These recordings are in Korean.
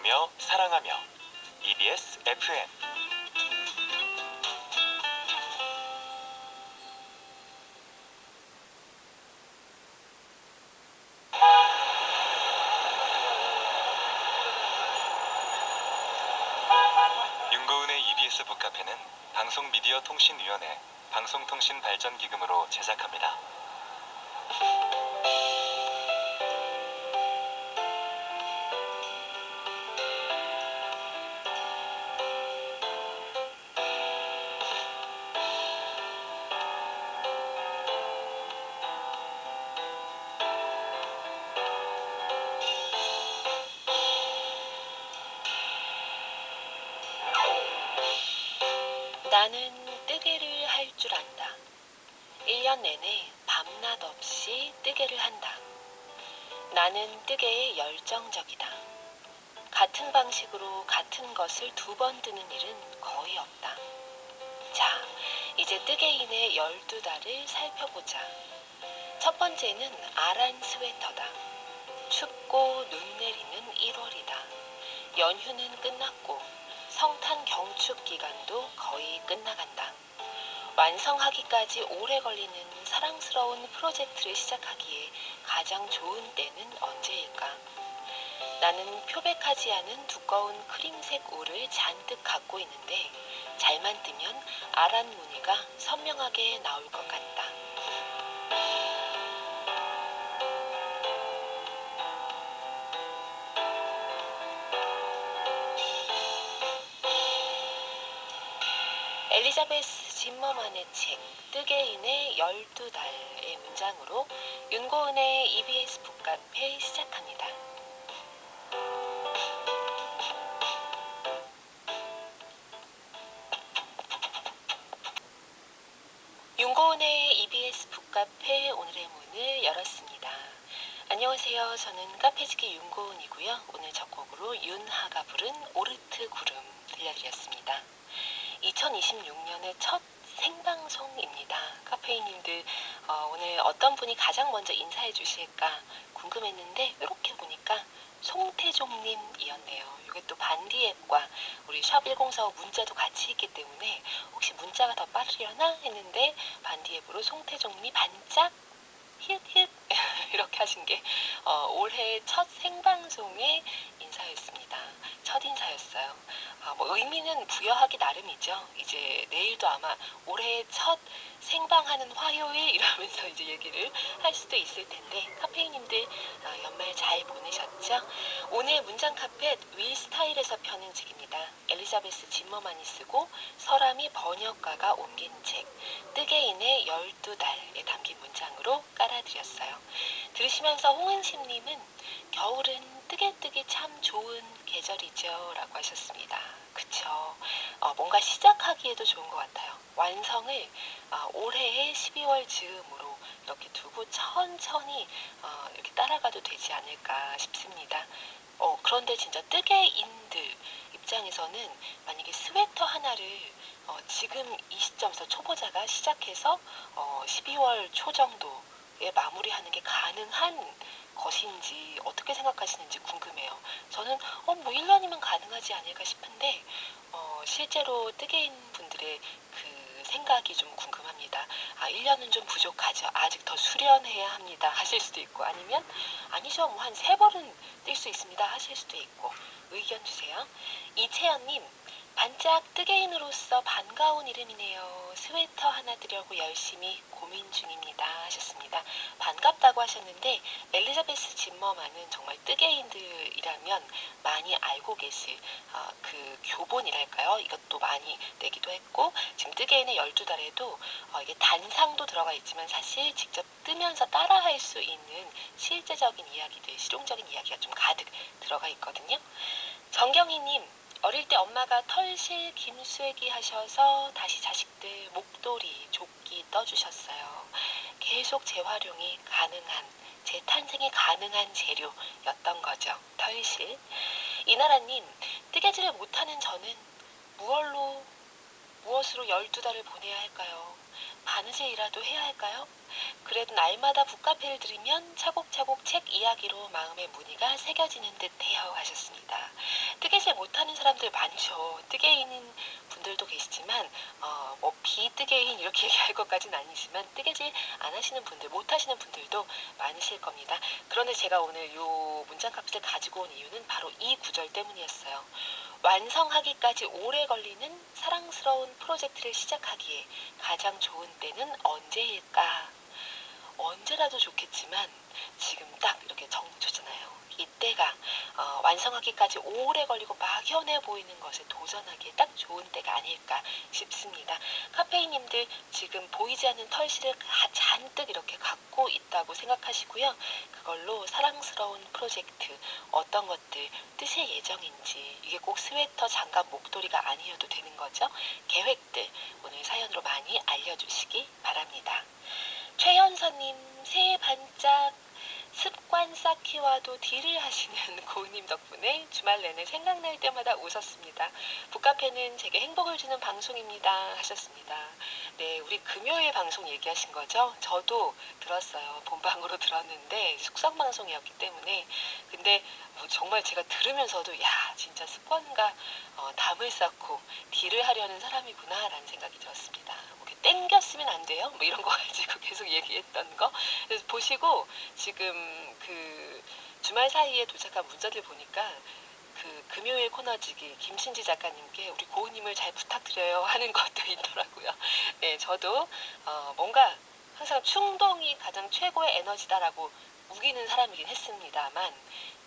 배우며 사랑하며 EBS FM. 윤고은의 EBS 북카페는 방송미디어통신위원회 방송통신발전기금으로 제작합니다. 나는 뜨개를 할 줄 안다. 1년 내내 밤낮 없이 뜨개를 한다. 나는 뜨개에 열정적이다. 같은 방식으로 같은 것을 2번 뜨는 일은 거의 없다. 자, 이제 뜨개인의 12달을 살펴보자. 첫 번째는 아란 스웨터다. 춥고 눈 내리는 1월이다. 연휴는 끝났고 성탄 경축 기간도 거의 끝나간다. 완성하기까지 오래 걸리는 사랑스러운 프로젝트를 시작하기에 가장 좋은 때는 언제일까? 나는 표백하지 않은 두꺼운 크림색 울을 잔뜩 갖고 있는데 잘만 뜨면 아란 무늬가 선명하게 나올 것 같다. 엘리자베스 짐머만의 책 뜨개인의 12달의 문장으로 윤고은의 EBS 북카페 시작합니다. 윤고은의 EBS 북카페 오늘의 문을 열었습니다. 안녕하세요. 저는 카페지기 윤고은이고요. 오늘 첫 곡으로 윤하가 부른 오르트 구름 들려드렸습니다. 2026년의 첫 생방송입니다. 카페인님들 오늘 어떤 분이 가장 먼저 인사해 주실까 궁금했는데 이렇게 보니까 송태종님이었네요. 이게 또 반디 앱과 우리 샵1045 문자도 같이 있기 때문에 혹시 문자가 더 빠르려나 했는데 반디 앱으로 송태종님이 반짝 힛힛 이렇게 하신 게 올해 첫 생방송의 인사였습니다. 첫 인사였어요. 뭐 의미는 부여하기 나름이죠. 이제 내일도 아마 올해 첫 생방하는 화요일 이러면서 이제 얘기를 할 수도 있을 텐데 카페인님들 연말 잘 보내셨죠? 오늘 문장 카펫 위 스타일에서 펴는 책입니다. 엘리자베스 짐머만이 쓰고 서람이 번역가가 옮긴 책 뜨개인의 12달에 담긴 문장으로 깔아드렸어요. 들으시면서 홍은심님은 겨울은 뜨개뜨기 참 좋은 계절이죠 라고 하셨습니다. 그쵸. 뭔가 시작하기에도 좋은 것 같아요. 완성을 올해의 12월 즈음으로 이렇게 두고 천천히 이렇게 따라가도 되지 않을까 싶습니다. 그런데 진짜 뜨개인들 입장에서는 만약에 스웨터 하나를 지금 이 시점에서 초보자가 시작해서 12월 초 정도에 마무리하는 게 가능한 것인지 어떻게 생각하시는지 궁금해요. 저는 뭐 1년이면 가능하지 않을까 싶은데 실제로 뜨개인 분들의 그 생각이 좀 궁금합니다. 1년은 좀 부족하죠. 아직 더 수련해야 합니다. 하실 수도 있고 아니면 아니죠. 뭐 한 3벌은 뜰 수 있습니다. 하실 수도 있고 의견 주세요. 이채연님 반짝 뜨개인으로서 반가운 이름이네요. 스웨터 하나 드려고 열심히 고민 중입니다. 하셨습니다. 반갑다고 하셨는데 엘리자베스 짐머만은 정말 뜨개인들이라면 많이 알고 계실 그 교본이랄까요? 이것도 많이 내기도 했고 지금 뜨개인의 12달에도 이게 단상도 들어가 있지만 사실 직접 뜨면서 따라할 수 있는 실제적인 이야기들, 실용적인 이야기가 좀 가득 들어가 있거든요. 정경희님 어릴 때 엄마가 털실 김수애기 하셔서 다시 자식들 목도리, 조끼 떠주셨어요. 계속 재활용이 가능한, 재탄생이 가능한 재료였던 거죠. 털실. 이나라님, 뜨개질을 못하는 저는 무엇으로 12달을 보내야 할까요? 바느질이라도 해야 할까요? 그래도 날마다 북카페를 들으면 차곡차곡 책 이야기로 마음의 무늬가 새겨지는 듯해요 하셨습니다. 뜨개질 못하는 사람들 많죠. 뜨개인인 분들도 계시지만 뭐 비뜨개인 이렇게 얘기할 것까지는 아니지만 뜨개질 안 하시는 분들, 못 하시는 분들도 많으실 겁니다. 그런데 제가 오늘 요 문장값을 가지고 온 이유는 바로 이 구절 때문이었어요. 완성하기까지 오래 걸리는 사랑스러운 프로젝트를 시작하기에 가장 좋은 때는 언제일까? 언제라도 좋겠지만 지금 딱 이렇게 정초잖아요. 이때가 완성하기까지 오래 걸리고 막연해 보이는 것에 도전하기에 딱 좋은 때가 아닐까 싶습니다. 카페인님들 지금 보이지 않는 털실을 잔뜩 이렇게 갖고 있다고 생각하시고요. 그걸로 사랑스러운 프로젝트, 어떤 것들 뜨실 예정인지, 이게 꼭 스웨터, 장갑, 목도리가 아니어도 되는 거죠. 계획들 오늘 사연으로 많이 알려주시기 바랍니다. 최연서님, 새해 반짝 습관 쌓기와도 딜을 하시는 고은님 덕분에 주말 내내 생각날 때마다 웃었습니다. 북카페는 제게 행복을 주는 방송입니다 하셨습니다. 네, 우리 금요일 방송 얘기하신 거죠? 저도 들었어요. 본방으로 들었는데 숙성 방송이었기 때문에. 근데 정말 제가 들으면서도 야, 진짜 습관과 담을 쌓고 딜을 하려는 사람이구나 라는 생각이 들었습니다. 뭐 이렇게 땡겼으면 안 돼요? 뭐 이런 거 가지고 계속 얘기했던 거. 그래서 보시고 지금 그 주말 사이에 도착한 문자들 보니까 그 금요일 코너지기 김신지 작가님께 우리 고은님을 잘 부탁드려요 하는 것도 있더라고요. 네, 저도 뭔가 항상 충동이 가장 최고의 에너지다라고 우기는 사람이긴 했습니다만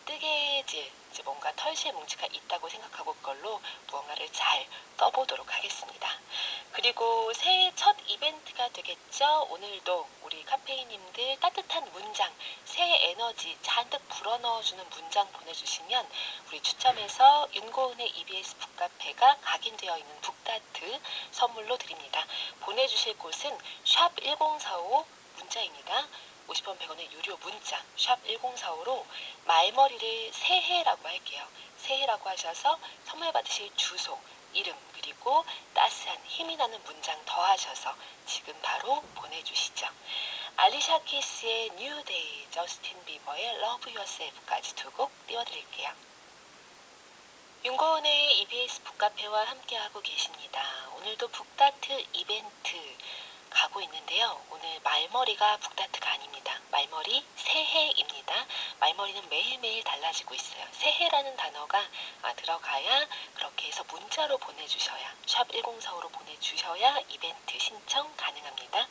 뜨개질, 이제 뭔가 털실 뭉치가 있다고 생각하고 그걸로 무언가를 잘 떠보도록 하겠습니다. 그리고 새해 첫 이벤트가 되겠죠. 오늘도 우리 카페인님들 따뜻한 문장, 새해 에너지 잔뜩 불어넣어주는 문장 보내주시면 우리 추첨해서 윤고은의 EBS 북카페가 각인되어 있는 북다트 선물로 드립니다. 보내주실 곳은 샵 1045 문자입니다. 50원 100원의 유료 문자 샵 1045로 말머리를 새해라고 할게요. 새해라고 하셔서 선물 받으실 주소, 이름 그리고 따스한 힘이 나는 문장 더하셔서 지금 바로 보내주시죠. 알리샤 키스의 New Day, 저스틴 비버의 Love Yourself까지 두 곡 띄워드릴게요. 윤고은의 EBS 북카페와 함께하고 계십니다. 오늘도 북다트 이벤트 가고 있는데요. 오늘 말머리가 북다트가 아닙니다. 말머리 새해입니다. 말머리는 매일매일 달라지고 있어요. 새해라는 단어가 들어가야 그렇게 해서 문자로 보내주셔야 샵 1045로 보내주셔야 이벤트 신청 가능합니다.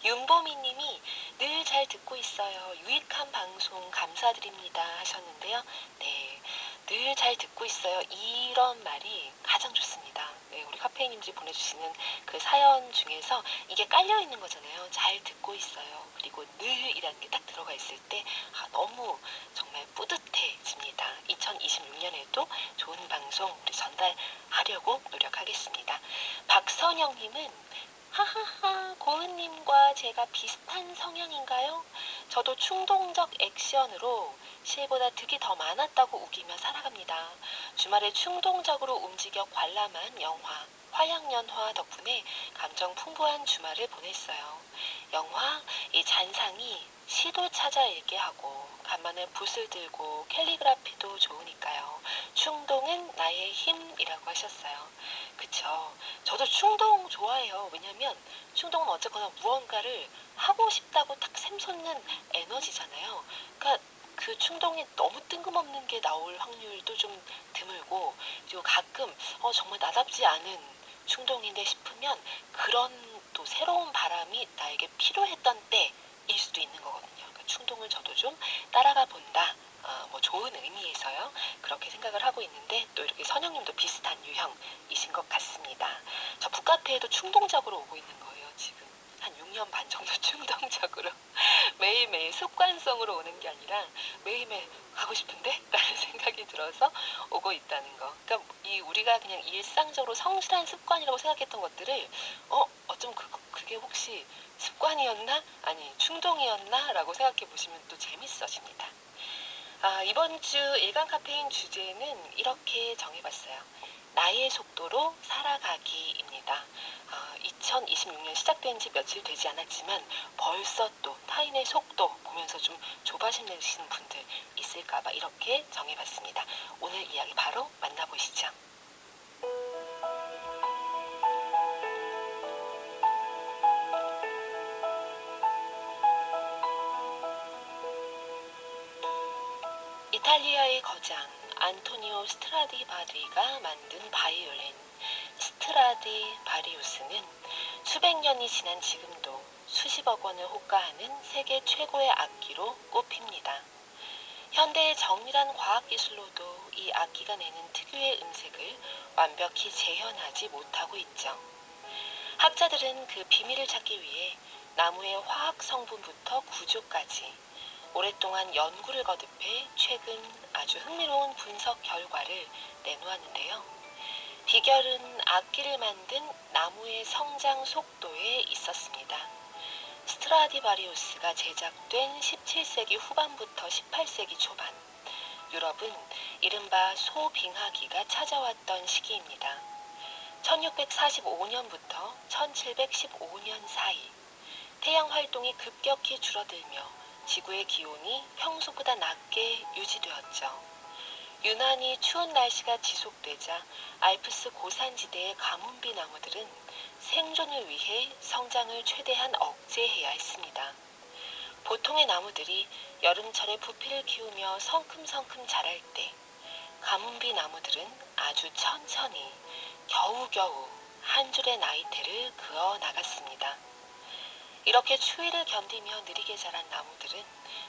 윤보미님이 늘 잘 듣고 있어요. 유익한 방송 감사드립니다 하셨는데요. 네, 늘 잘 듣고 있어요. 이런 말이 가장 좋습니다. 네, 우리 카페인님들이 보내주시는 그 사연 중에서 이게 깔려 있는 거잖아요. 잘 듣고 있어요. 그리고 늘이라는 게 딱 들어가 있을 때 너무 정말 뿌듯해집니다. 2026년에도 좋은 방송 우리 전달하려고 노력하겠습니다. 박선영님은 하하하, 고은님과 제가 비슷한 성향인가요? 저도 충동적 액션으로 실보다 득이 더 많았다고 우기며 살아갑니다. 주말에 충동적으로 움직여 관람한 영화 화양연화 덕분에 감정 풍부한 주말을 보냈어요. 영화 이 잔상이 시도 찾아 읽게 하고 간만에 붓을 들고 캘리그라피도 좋으니까요. 충동은 나의 힘이라고 하셨어요. 그쵸. 저도 충동 좋아해요. 왜냐면 충동은 어쨌거나 무언가를 하고 싶다고 딱 샘솟는 에너지잖아요. 그러니까 그 충동이 너무 뜬금없는 게 나올 확률도 좀 드물고, 그리고 가끔 정말 나답지 않은 충동인데 싶으면 그런 또 새로운 바람이 나에게 필요했던 때일 수도 있는 거거든요. 그러니까 충동을 저도 좀 따라가 본다. 뭐 좋은 의미에서요. 그렇게 생각을 하고 있는데 또 이렇게 선영님도 비슷한 유형이신 것 같습니다. 저 북카페에도 충동적으로 오고 있는 거예요. 지금 한 6년 반 정도 충동적으로 매일매일 습관성으로 오는 게 아니라 매일매일 가고 싶은데? 라는 생각이 들어서 오고 있다는 거. 그러니까 이 우리가 그냥 일상적으로 성실한 습관이라고 생각했던 것들을 어쩜 그게 혹시 습관이었나? 아니 충동이었나? 라고 생각해 보시면 또 재밌어집니다. 이번 주 일간 카페인 주제는 이렇게 정해봤어요. 나의 속도로 살아가기입니다. 2026년 시작된 지 며칠 되지 않았지만 벌써 또 타인의 속도 보면서 좀 조바심 내시는 분들 있을까봐 이렇게 정해봤습니다. 오늘 이야기 바로 만나볼게요. 음악의 거장 안토니오 스트라디바리가 만든 바이올린 스트라디바리우스는 수백 년이 지난 지금도 수십억 원을 호가하는 세계 최고의 악기로 꼽힙니다. 현대의 정밀한 과학기술로도 이 악기가 내는 특유의 음색을 완벽히 재현하지 못하고 있죠. 학자들은 그 비밀을 찾기 위해 나무의 화학 성분부터 구조까지 오랫동안 연구를 거듭해 최근 아주 흥미로운 분석 결과를 내놓았는데요. 비결은 악기를 만든 나무의 성장 속도에 있었습니다. 스트라디바리우스가 제작된 17세기 후반부터 18세기 초반, 유럽은 이른바 소빙하기가 찾아왔던 시기입니다. 1645년부터 1715년 사이, 태양 활동이 급격히 줄어들며 지구의 기온이 평소보다 낮게 유지되었죠. 유난히 추운 날씨가 지속되자 알프스 고산지대의 가뭄비 나무들은 생존을 위해 성장을 최대한 억제해야 했습니다. 보통의 나무들이 여름철에 부피를 키우며 성큼성큼 자랄 때 가뭄비 나무들은 아주 천천히 겨우겨우 한 줄의 나이테를 그어 나갔습니다. 이렇게 추위를 견디며 느리게 자란 나무들은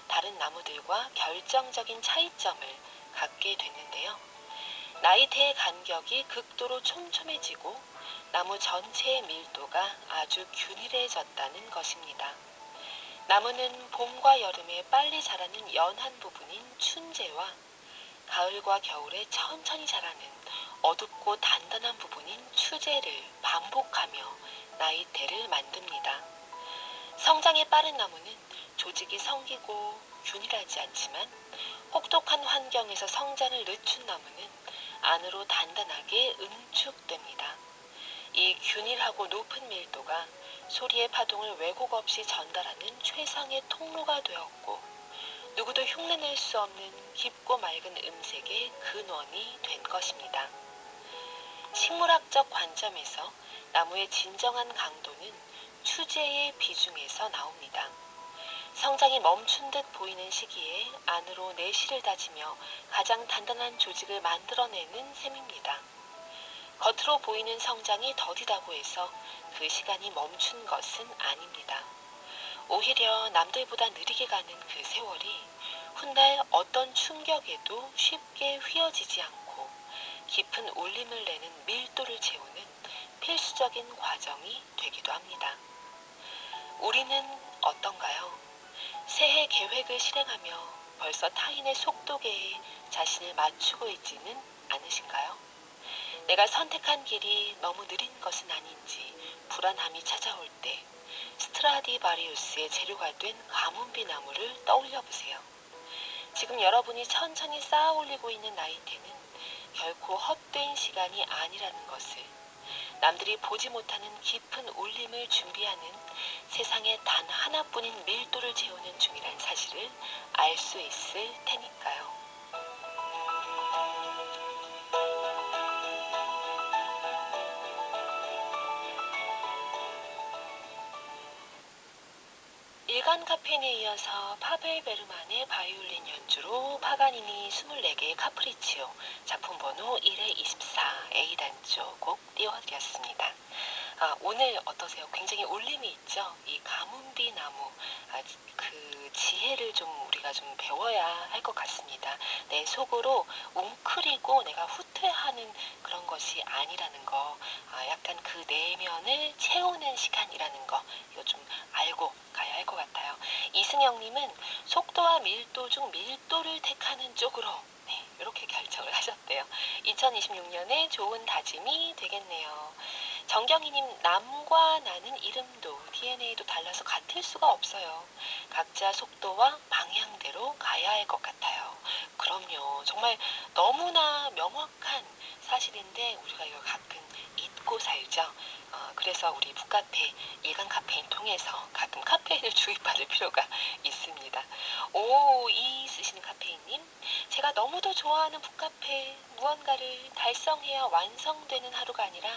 다른 나무들과 결정적인 차이점을 갖게 됐는데요. 나이테의 간격이 극도로 촘촘해지고 나무 전체의 밀도가 아주 균일해졌다는 것입니다. 나무는 봄과 여름에 빨리 자라는 연한 부분인 춘재와 가을과 겨울에 천천히 자라는 어둡고 단단한 부분인 추재를 반복하며 나이테를 만듭니다. 성장이 빠른 나무는 조직이 성기고 균일하지 않지만 혹독한 환경에서 성장을 늦춘 나무는 안으로 단단하게 응축됩니다. 이 균일하고 높은 밀도가 소리의 파동을 왜곡 없이 전달하는 최상의 통로가 되었고 누구도 흉내낼 수 없는 깊고 맑은 음색의 근원이 된 것입니다. 식물학적 관점에서 나무의 진정한 강도는 추재의 비중에서 나옵니다. 성장이 멈춘 듯 보이는 시기에 안으로 내실을 다지며 가장 단단한 조직을 만들어내는 셈입니다. 겉으로 보이는 성장이 더디다고 해서 그 시간이 멈춘 것은 아닙니다. 오히려 남들보다 느리게 가는 그 세월이 훗날 어떤 충격에도 쉽게 휘어지지 않고 깊은 울림을 내는 밀도를 채우는 필수적인 과정이 되기도 합니다. 우리는 어떤가요? 새해 계획을 실행하며 벌써 타인의 속도계에 자신을 맞추고 있지는 않으신가요? 내가 선택한 길이 너무 느린 것은 아닌지 불안함이 찾아올 때 스트라디바리우스의 재료가 된 가뭄비 나무를 떠올려 보세요. 지금 여러분이 천천히 쌓아 올리고 있는 나이테는 결코 헛된 시간이 아니라는 것을, 남들이 보지 못하는 깊은 울림을 준비하는 세상에 단 하나뿐인 밀도를 채우는 중이란 사실을 알 수 있을 테니까요. 일간 카페인에 이어서 파벨 베르만의 바이올린 연주로 파가니니 24개의 카프리치오 작품 번호 1의 24 A단조 곡 띄워드렸습니다. 오늘 어떠세요? 굉장히 울림이 있죠? 이 가뭄비 나무, 그 지혜를 좀 우리가 좀 배워야 할 것 같습니다. 내 속으로 웅크리고 내가 후퇴하는 그런 것이 아니라는 거, 약간 그 내면을 채우는 시간이라는 거, 이거 좀 알고 가야 할 것 같아요. 이승영님은 속도와 밀도 중 밀도를 택하는 쪽으로 이렇게 결정을 하셨대요. 2026년에 좋은 다짐이 되겠네요. 정경희님, 남과 나는 이름도 DNA도 달라서 같을 수가 없어요. 각자 속도와 방향대로 가야 할 것 같아요. 그럼요. 정말 너무나 명확한 사실인데 우리가 이걸 가끔 잊고 살죠. 그래서 우리 북카페, 일간 카페인 통해서 가끔 카페인을 주입받을 필요가 있습니다. 이 쓰시는 카페인님, 제가 너무도 좋아하는 북카페, 무언가를 달성해야 완성되는 하루가 아니라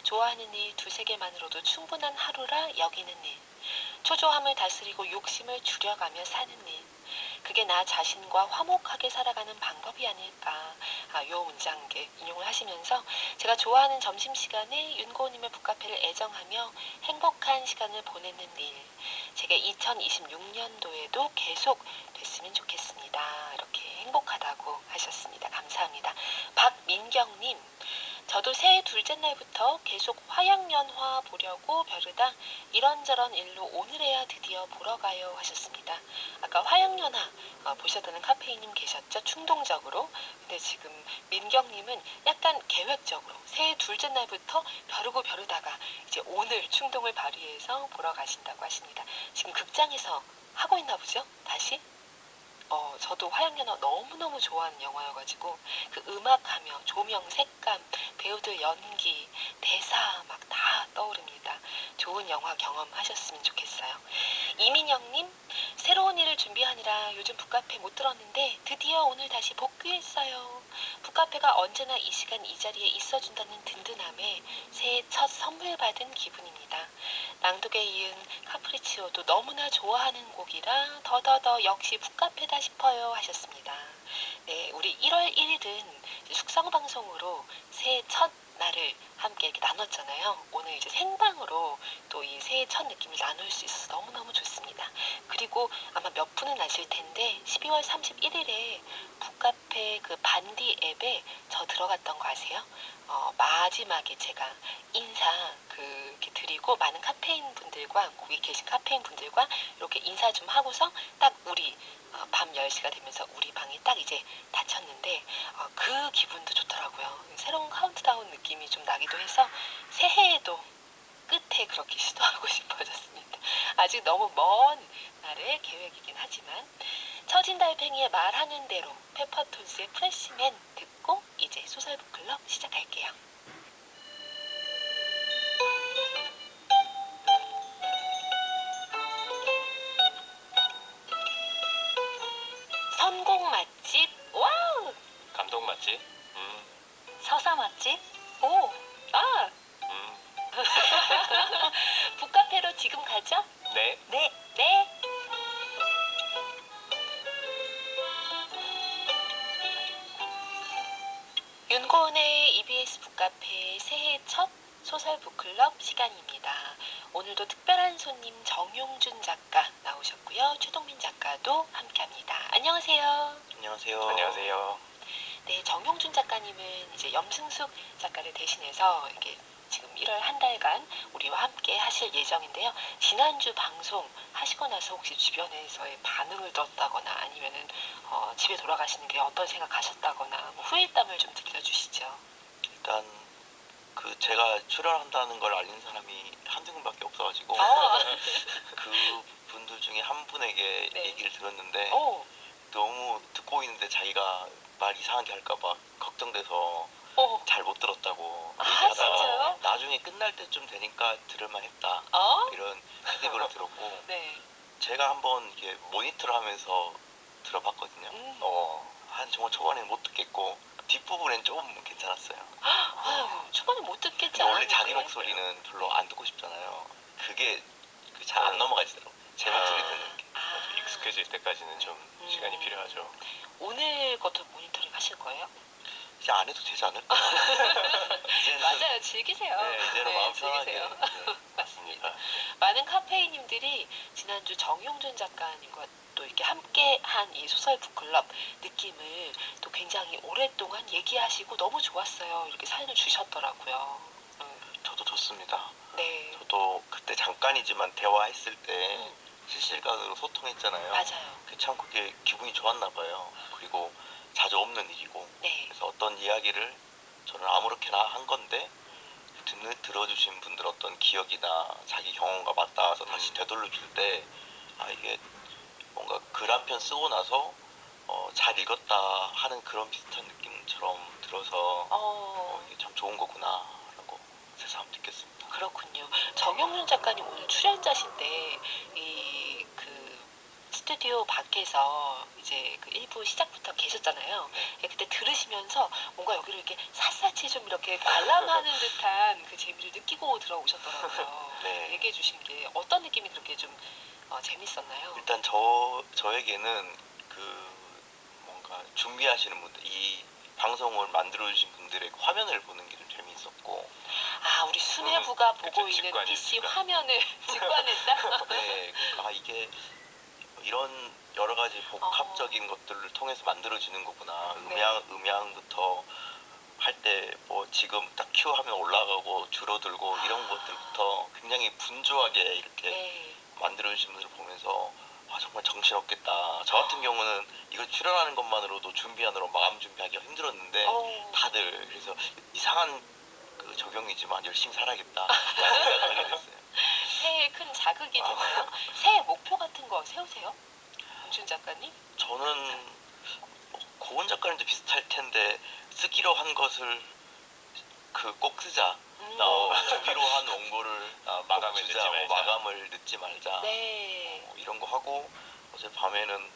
좋아하는 일 두세 개만으로도 충분한 하루라 여기는 일, 초조함을 다스리고 욕심을 줄여가며 사는 일, 그게 나 자신과 화목하게 살아가는 방법이 아닐까. 요 문장 인용을 하시면서 제가 좋아하는 점심시간에 윤고은님의 북카페를 애정하며 행복한 시간을 보내는 일, 제게 2026년도에도 계속 됐으면 좋겠습니다. 이렇게 행복하다고 하셨습니다. 감사합니다. 박민경님, 저도 새해 둘째 날부터 계속 화양연화 보려고 벼르다 이런저런 일로 오늘에야 드디어 보러 가요 하셨습니다. 아까 화양연화 보셨다는 카페인님 계셨죠? 충동적으로. 근데 지금 민경님은 약간 계획적으로 새해 둘째 날부터 벼르다가 이제 오늘 충동을 발휘해서 보러 가신다고 하십니다. 지금 극장에서 하고 있나 보죠? 다시? 저도 화양연화 너무너무 좋아하는 영화여가지고 그 음악하며 조명, 색감, 배우들 연기, 대사 막 다 떠오릅니다. 좋은 영화 경험하셨으면 좋겠어요. 이민영님, 새로운 일을 준비하느라 요즘 북카페 못 들었는데 드디어 오늘 다시 복귀했어요. 북카페가 언제나 이 시간 이 자리에 있어준다는 든든함에 새해 첫 선물 받은 기분입니다. 낭독에 이은 카프리치오도 너무나 좋아하는 곡이라 더더더 역시 북카페다 싶어요 하셨습니다. 네, 우리 1월 1일은 숙성방송으로 새해 첫 날을 함께 이렇게 나눴잖아요. 오늘 이제 생방으로 또 이 새해 첫 느낌을 나눌 수 있어서 너무너무 좋습니다. 그리고 아마 몇 분은 아실 텐데 12월 31일에 북카페 그 반디 앱에 저 들어갔던 거 아세요? 마지막에 제가 인사 이렇게 드리고 많은 카페인 분들과 거기 계신 카페인 분들과 이렇게 인사 좀 하고서 딱 우리 밤 10시가 되면서 우리 방에 딱 이제 닫혔는데 그 기분도 좋더라고요. 새로운 카운트다운 느낌이 좀 나기도 해서 새해에도 끝에 그렇게 시도하고 싶어졌습니다. 아직 너무 먼 날의 계획이긴 하지만 처진 달팽이의 말하는 대로 페퍼톤스의 프레시맨 듣고 이제 소설북클럽 시작할게요. 선곡 맛집 와우, 감동 맛집? 서사 맛집 오, 아 북카페로 지금 가죠? 네. 네, 네. 윤고은의 EBS 북카페 새해 첫 소설 북클럽 시간입니다. 오늘도 특별한 손님 정용준 작가 나오셨고요. 최동민 작가도 함께합니다. 안녕하세요. 안녕하세요. 안녕하세요. 네, 정용준 작가님은 이제 염승숙 작가를 대신해서 이렇게 지금 1월 한 달간 우리와 함께 하실 예정인데요. 지난주 방송 하시고 나서 혹시 주변에서의 반응을 들었다거나 아니면은 집에 돌아가시는 게 어떤 생각하셨다거나 뭐 후일담을 좀 들려주시죠. 일단 그 제가 출연한다는 걸 알린 사람이 한두 명밖에 없어가지고 그 분들 중에 한 분에게 네. 얘기를 들었는데 오, 너무 듣고 있는데 자기가 말 이상하게 할까봐 걱정돼서 오, 잘 못 들었다고 아, 얘기하다가 진짜요? 나중에 끝날 때쯤 되니까 들을만 했다 이런 피드백을 들었고 네. 제가 한번 이렇게 모니터를 하면서 들어봤거든요. 한 정말 초반에는 못 듣겠고 뒷부분엔 좀 괜찮았어요. 아유, 초반에 못 듣겠지 근데 원래 않았는데. 자기 목소리는 별로 안 듣고 싶잖아요. 그게 잘 안 넘어가지더라고. 제 목소리 듣는 게. 좀 익숙해질 때까지는 좀 시간이 필요하죠. 오늘 것도 모니터링 하실 거예요? 이제 안 해도 되지 않을까? 이제는 맞아요. 즐기세요. 네, 이제는 마음 편하게. 즐기세요. 네. 맞습니다. 많은 카페인님들이 지난주 정용준 작가님과 또 이렇게 함께한 이 소설 북클럽 느낌을 또 굉장히 오랫동안 얘기하시고 너무 좋았어요. 이렇게 사연을 주셨더라고요. 저도 좋습니다. 네. 저도 그때 잠깐이지만 대화했을 때 음, 실시간으로 소통했잖아요. 맞아요. 참 그게 기분이 좋았나 봐요. 그리고 자주 없는 일이고. 네. 그래서 어떤 이야기를 저는 아무렇게나 한 건데 들어주신 분들 어떤 기억이나 자기 경험과 맞닿아서 다시 되돌려 줄 때 이게 뭔가 글 한 편 쓰고 나서 잘 읽었다 하는 그런 비슷한 느낌처럼 들어서 이게 참 좋은 거구나라고 새삼 느꼈습니다. 그렇군요. 정용윤 작가님 오늘 출연자신데 이 스튜디오 밖에서 이제 그 1부 시작부터 계셨잖아요. 예, 그때 들으시면서 뭔가 여기를 이렇게 샅샅이 좀 이렇게 관람하는 듯한 그 재미를 느끼고 들어오셨더라고요. 네. 얘기해 주신 게 어떤 느낌이 그렇게 좀 재밌었나요? 일단 저에게는 그 뭔가 준비하시는 분들, 이 방송을 만들어주신 분들의 화면을 보는 게 좀 재미있었고. 아, 우리 수뇌부가 보고 그쵸, 있는 직관이죠, PC 직관. 화면을 직관했다? 네, 그러니까 이게 이런 여러 가지 복합적인 것들을 통해서 만들어지는 거구나. 네. 음향부터 할 때 뭐 지금 딱 큐 하면 올라가고 줄어들고 이런 것들부터 굉장히 분주하게 이렇게 네. 만들어주신 분들을 보면서 아, 정말 정신없겠다. 저 같은 경우는 이거 출연하는 것만으로도 준비하느라 마음 준비하기가 힘들었는데 다들 그래서 이상한 그 적용이지만 열심히 살아야겠다 라는 생각을 하게 됐어요. 새해의 큰 자극이 되나요? 새해 목표 같은 거 세우세요? 김준 작가님? 저는 고은 작가님도 비슷할 텐데 쓰기로 한 것을 꼭 쓰자. 준비로 한 원고를 마감을 꼭 주자. 늦지 말자. 마감을 늦지 말자. 네. 이런 거 하고 어제 밤에는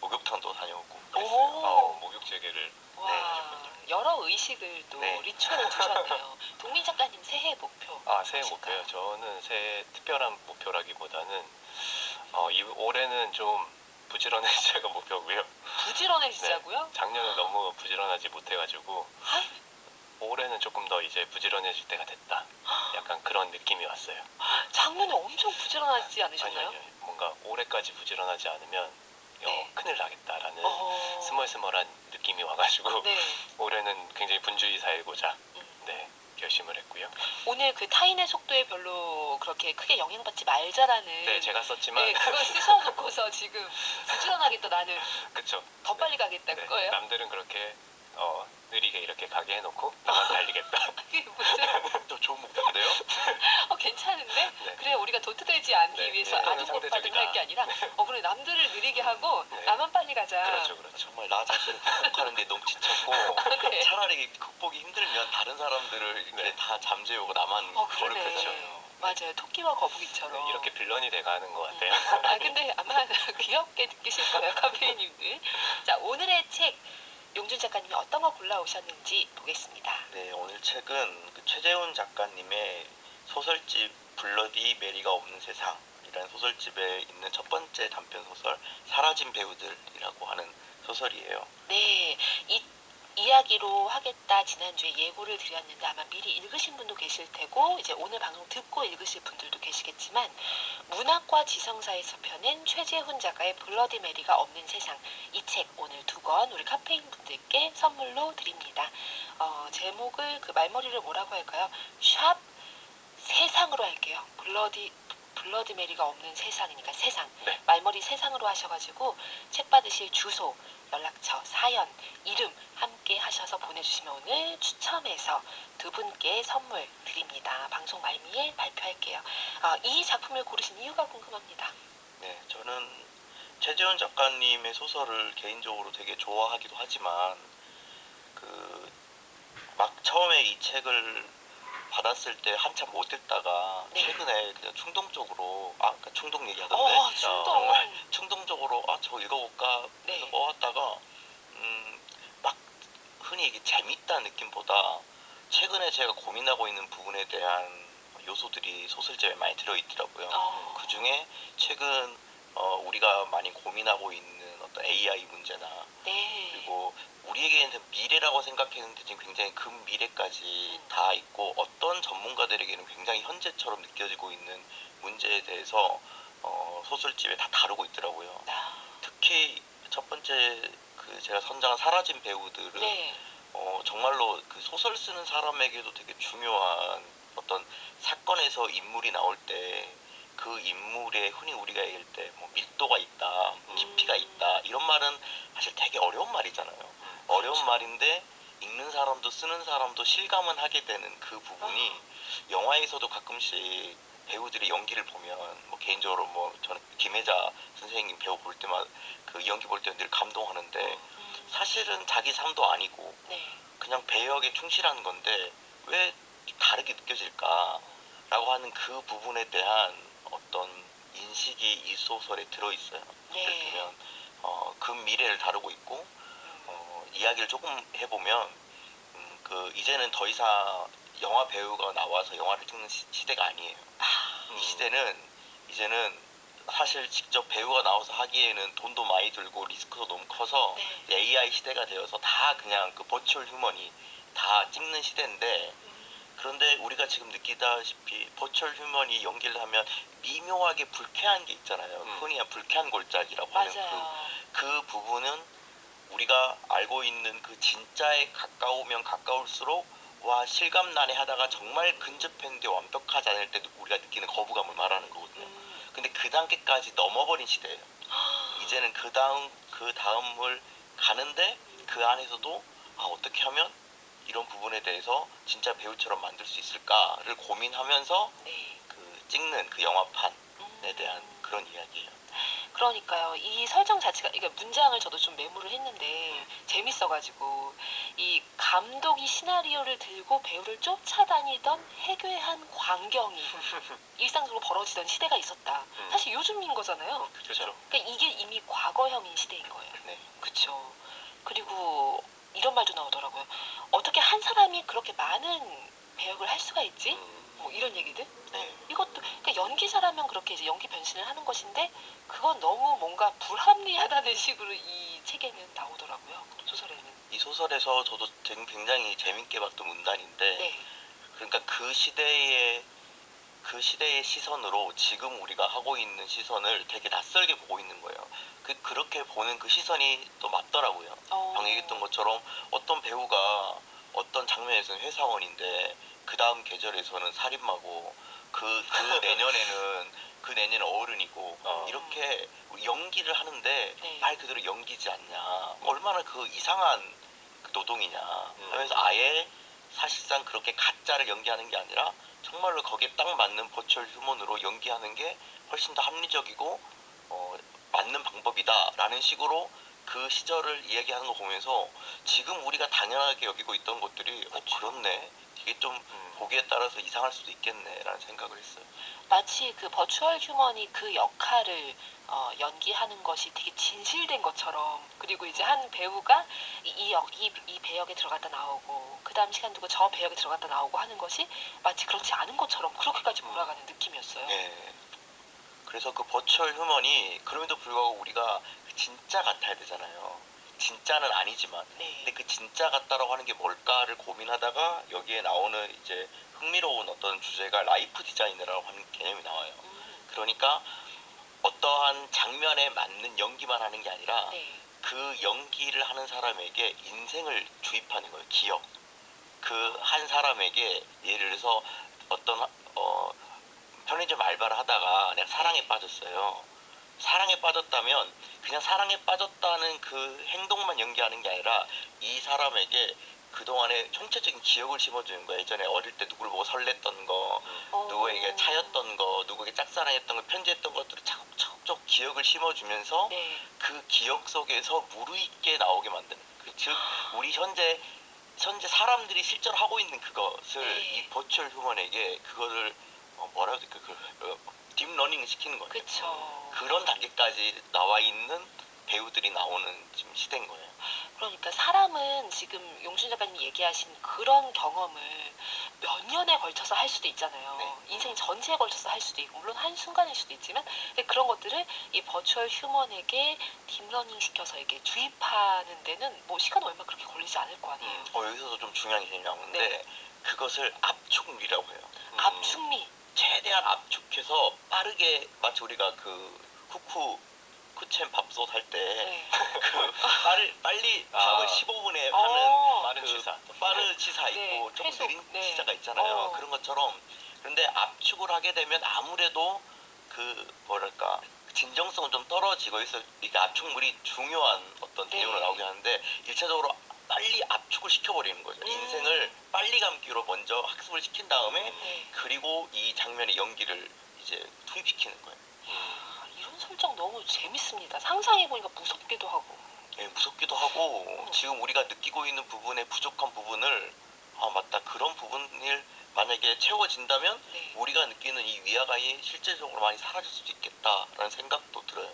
목욕탕도 다녀오고 오. 그랬어요. 목욕 재개를 와, 하셨군요. 여러 의식을 또 네. 리추얼을 두셨네요. 동민 작가님 새해 목표. 새해 무엇일까요? 목표요. 저는 새해 특별한 목표라기보다는 올해는 좀 부지런해지자가 목표고요. 부지런해지자고요? 작년에 너무 부지런하지 못해가지고 올해는 조금 더 이제 부지런해질 때가 됐다. 약간 그런 느낌이 왔어요. 작년에 엄청 부지런하지 않으셨나요? 아니요. 뭔가 올해까지 부지런하지 않으면 네. 큰일 나겠다라는 어. 스멀스멀한 느낌이 와가지고 네. 올해는 굉장히 분주히 살고자 음. 네 결심을 했고요. 오늘 그 타인의 속도에 별로 그렇게 크게 영향받지 말자라는 네, 제가 썼지만 네, 그걸 쓰셔놓고서 지금 부지런하겠다 나는 그쵸. 더 빨리 가겠다 네, 그거예요? 남들은 그렇게 느리게 이렇게 가게 해놓고 나만 달리겠다. 그게 무슨 또 좋은 목표인데요? 괜찮은데? 네. 그래 우리가 도태되지 않기 네, 위해서 네. 아등바등 할 게 아니라 그래 남들을 느리게 하고 네. 나만 빨리 가자. 그렇죠, 그렇죠. 정말 나 자신을 극복하는데 너무 지쳤고 네. 차라리 극복이 힘들면 다른 사람들을 이렇게 네. 다 잠재우고 나만 그러네. 거룩해져요. 맞아요. 토끼와 거북이처럼. 네, 이렇게 빌런이 돼가는 것 같아요. 근데 아마 귀엽게 느끼실 거예요, 카페인님들. 자, 오늘의 책 용준 작가님이 어떤 거 골라오셨는지 보겠습니다. 네, 오늘 책은 그 최재훈 작가님의 소설집 블러디 메리가 없는 세상이라는 소설집에 있는 첫 번째 단편 소설 사라진 배우들이라고 하는 소설이에요. 네, 이 이야기로 하겠다 지난주에 예고를 드렸는데 아마 미리 읽으신 분도 계실 테고 이제 오늘 방송 듣고 읽으실 분들도 계시겠지만 문학과 지성사에서 펴낸 최재훈 작가의 블러디 메리가 없는 세상 이 책 오늘 2권 우리 카페인 분들께 선물로 드립니다. 제목을 그 말머리를 뭐라고 할까요? 샵 세상으로 할게요. 블러디 메리가 없는 세상이니까 세상. 네. 말머리 세상으로 하셔가지고 책 받으실 주소, 연락처, 사연, 이름 함께 하셔서 보내주시면 오늘 추첨해서 2분께 선물 드립니다. 방송 말미에 발표할게요. 이 작품을 고르신 이유가 궁금합니다. 네, 저는 최재훈 작가님의 소설을 개인적으로 되게 좋아하기도 하지만 막 처음에 이 책을 받았을 때 한참 못 읽다가 네. 최근에 그냥 충동적으로 그러니까 충동 얘기하던데 충동. 정말 충동적으로 저거 읽어볼까 해서 네. 뽑았다가 막 흔히 이게 재밌다는 느낌보다 최근에 제가 고민하고 있는 부분에 대한 요소들이 소설집에 많이 들어있더라고요. 그 중에 최근 우리가 많이 고민하고 있는 어떤 AI 문제나 네. 그리고 우리에게는 미래라고 생각했는데 지금 굉장히 근미래까지 다 있고 어떤 전문가들에게는 굉장히 현재처럼 느껴지고 있는 문제에 대해서 소설집에 다 다루고 있더라고요. 특히 첫 번째 그 제가 선정한 사라진 배우들은 네. 정말로 그 소설 쓰는 사람에게도 되게 중요한 어떤 사건에서 인물이 나올 때 그 인물에 흔히 우리가 얘기할 때 뭐 밀도가 있다, 깊이가 있다 이런 말은 사실 되게 어려운 말이잖아요. 어려운 말인데 읽는 사람도 쓰는 사람도 실감은 하게 되는 그 부분이 영화에서도 가끔씩 배우들이 연기를 보면 뭐 개인적으로 뭐 저는 김혜자 선생님 배우 볼 때마다 그 연기 볼 때 늘 감동하는데 사실은 자기 삶도 아니고 네. 그냥 배역에 충실한 건데 왜 다르게 느껴질까라고 하는 그 부분에 대한 어떤 인식이 이 소설에 들어있어요. 네. 이를테면 근미래를 다루고 있고 이야기를 조금 해보면 이제는 더 이상 영화 배우가 나와서 영화를 찍는 시대가 아니에요. 이 시대는 이제는 사실 직접 배우가 나와서 하기에는 돈도 많이 들고 리스크도 너무 커서 네. AI 시대가 되어서 다 그냥 그 버추얼 휴먼이 다 찍는 시대인데, 그런데 우리가 지금 느끼다시피 버추얼 휴먼이 연기를 하면 미묘하게 불쾌한 게 있잖아요. 흔히 불쾌한 골짜기라고 하는 맞아요. 그 부분은 우리가 알고 있는 그 진짜에 가까우면 가까울수록 와 실감나네 하다가 정말 근접했는데 완벽하지 않을 때 우리가 느끼는 거부감을 말하는 거거든요. 근데 그 단계까지 넘어버린 시대예요. 이제는 그 다음을 가는데 그 안에서도 어떻게 하면 이런 부분에 대해서 진짜 배우처럼 만들 수 있을까를 고민하면서 네. 그 찍는 그 영화판에 대한 그런 이야기예요. 그러니까요. 이 설정 자체가, 그러니까 문장을 저도 좀 메모를 했는데 재밌어가지고, 이 감독이 시나리오를 들고 배우를 쫓아다니던 해괴한 광경이 일상적으로 벌어지던 시대가 있었다. 사실 요즘인 거잖아요. 그렇죠. 그러니까 이게 이미 과거형인 시대인 거예요. 네. 그쵸. 그리고 이런 말도 나오더라고요. 어떻게 한 사람이 그렇게 많은 배역을 할 수가 있지? 뭐 이런 얘기들? 네. 이것도, 그러니까 연기자라면 그렇게 이제 연기 변신을 하는 것인데, 그건 너무 뭔가 불합리하다는 식으로 이 책에는 나오더라고요. 소설에는. 이 소설에서 저도 굉장히 재밌게 봤던 문단인데, 네. 그러니까 그 시대의 시선으로 지금 우리가 하고 있는 시선을 되게 낯설게 보고 있는 거예요. 그렇게 보는 그 시선이 또 맞더라고요. 방금 얘기했던 것처럼 어떤 배우가 어떤 장면에서는 회사원인데 그 다음 계절에서는 살인마고 그 내년에는 어른이고 이렇게 연기를 하는데 네. 말 그대로 연기지 않냐, 얼마나 그 이상한 그 노동이냐 하면서 아예 사실상 그렇게 가짜를 연기하는 게 아니라 정말로 거기에 딱 맞는 버추얼 휴먼으로 연기하는 게 훨씬 더 합리적이고 맞는 방법이다라는 식으로 그 시절을 이야기하는 거 보면서 지금 우리가 당연하게 여기고 있던 것들이 그렇네, 이게 좀 보기에 따라서 이상할 수도 있겠네라는 생각을 했어요. 마치 그 버추얼 휴먼이 그 역할을 연기하는 것이 되게 진실된 것처럼, 그리고 이제 한 배우가 이 배역에 들어갔다 나오고 그 다음 시간 두고 저 배역에 들어갔다 나오고 하는 것이 마치 그렇지 않은 것처럼 그렇게까지 몰아가는 느낌이었어요. 네. 그래서 그 버추얼 휴먼이 그럼에도 불구하고 우리가 진짜 같아야 되잖아요. 진짜는 아니지만. 네. 근데 그 진짜 같다라고 하는 게 뭘까를 고민하다가 여기에 나오는 이제 흥미로운 어떤 주제가 라이프 디자인이라고 하는 개념이 나와요. 그러니까 어떠한 장면에 맞는 연기만 하는 게 아니라 네. 그 연기를 하는 사람에게 인생을 주입하는 거예요. 기억. 그 한 사람에게 예를 들어서 어떤 편의점 알바를 하다가 내가 사랑에 빠졌어요. 사랑에 빠졌다면 그냥 사랑에 빠졌다는 그 행동만 연기하는 게 아니라 이 사람에게 그동안의 총체적인 기억을 심어주는 거예요. 예전에 어릴 때 누구를 보고 설렜던 거, 누구에게 차였던 거, 누구에게 짝사랑했던 거, 편지했던 것들을 차곡차곡 기억을 심어주면서 네. 그 기억 속에서 무르익게 나오게 만드는, 즉 우리 현재 사람들이 실제로 하고 있는 그것을 네. 이 버추얼 휴먼에게 그거를 뭐라 해야 될까, 딥러닝을 시키는 거예요. 그쵸. 그런 단계까지 나와 있는 배우들이 나오는 지금 시대인 거예요. 그러니까 사람은 지금 용춘 작가님이 얘기하신 그런 경험을 몇 년에 걸쳐서 할 수도 있잖아요. 네. 인생 전체에 걸쳐서 할 수도 있고, 물론 한순간일 수도 있지만, 근데 그런 것들을 이 버추얼 휴먼에게 딥러닝 시켜서 이렇게 주입하는 데는 뭐 시간 얼마 그렇게 걸리지 않을 거 아니에요. 여기서도 좀 중요한 개념이 나오는데, 네. 그것을 압축미라고 해요. 압축미. 최대한 압축해서 빠르게, 마치 우리가 그 쿠첸 밥솥 할 때 네. 그 빨리 밥을 15분에 하는 빠른 그 치사. 빠른 치사 있고 네, 조금 회속. 느린 네. 치사가 있잖아요. 그런 것처럼. 그런데 압축을 하게 되면 아무래도 그 뭐랄까 진정성은 좀 떨어지고 있어. 이게 압축물이 중요한 어떤 네. 개념으로 나오게 하는데, 일차적으로 빨리 압축을 시켜버리는 거죠. 인생을 빨리 감기로 먼저 학습을 시킨 다음에 네. 그리고 이 장면의 연기를 이제 투입시키는 거예요. 이런 설정 너무 재밌습니다. 상상해보니까 무섭기도 하고. 예, 무섭기도 하고 지금 우리가 느끼고 있는 부분의 부족한 부분을 맞다, 그런 부분을 만약에 채워진다면 네. 우리가 느끼는 이 위화감이 실제적으로 많이 사라질 수도 있겠다라는 생각도 들어요.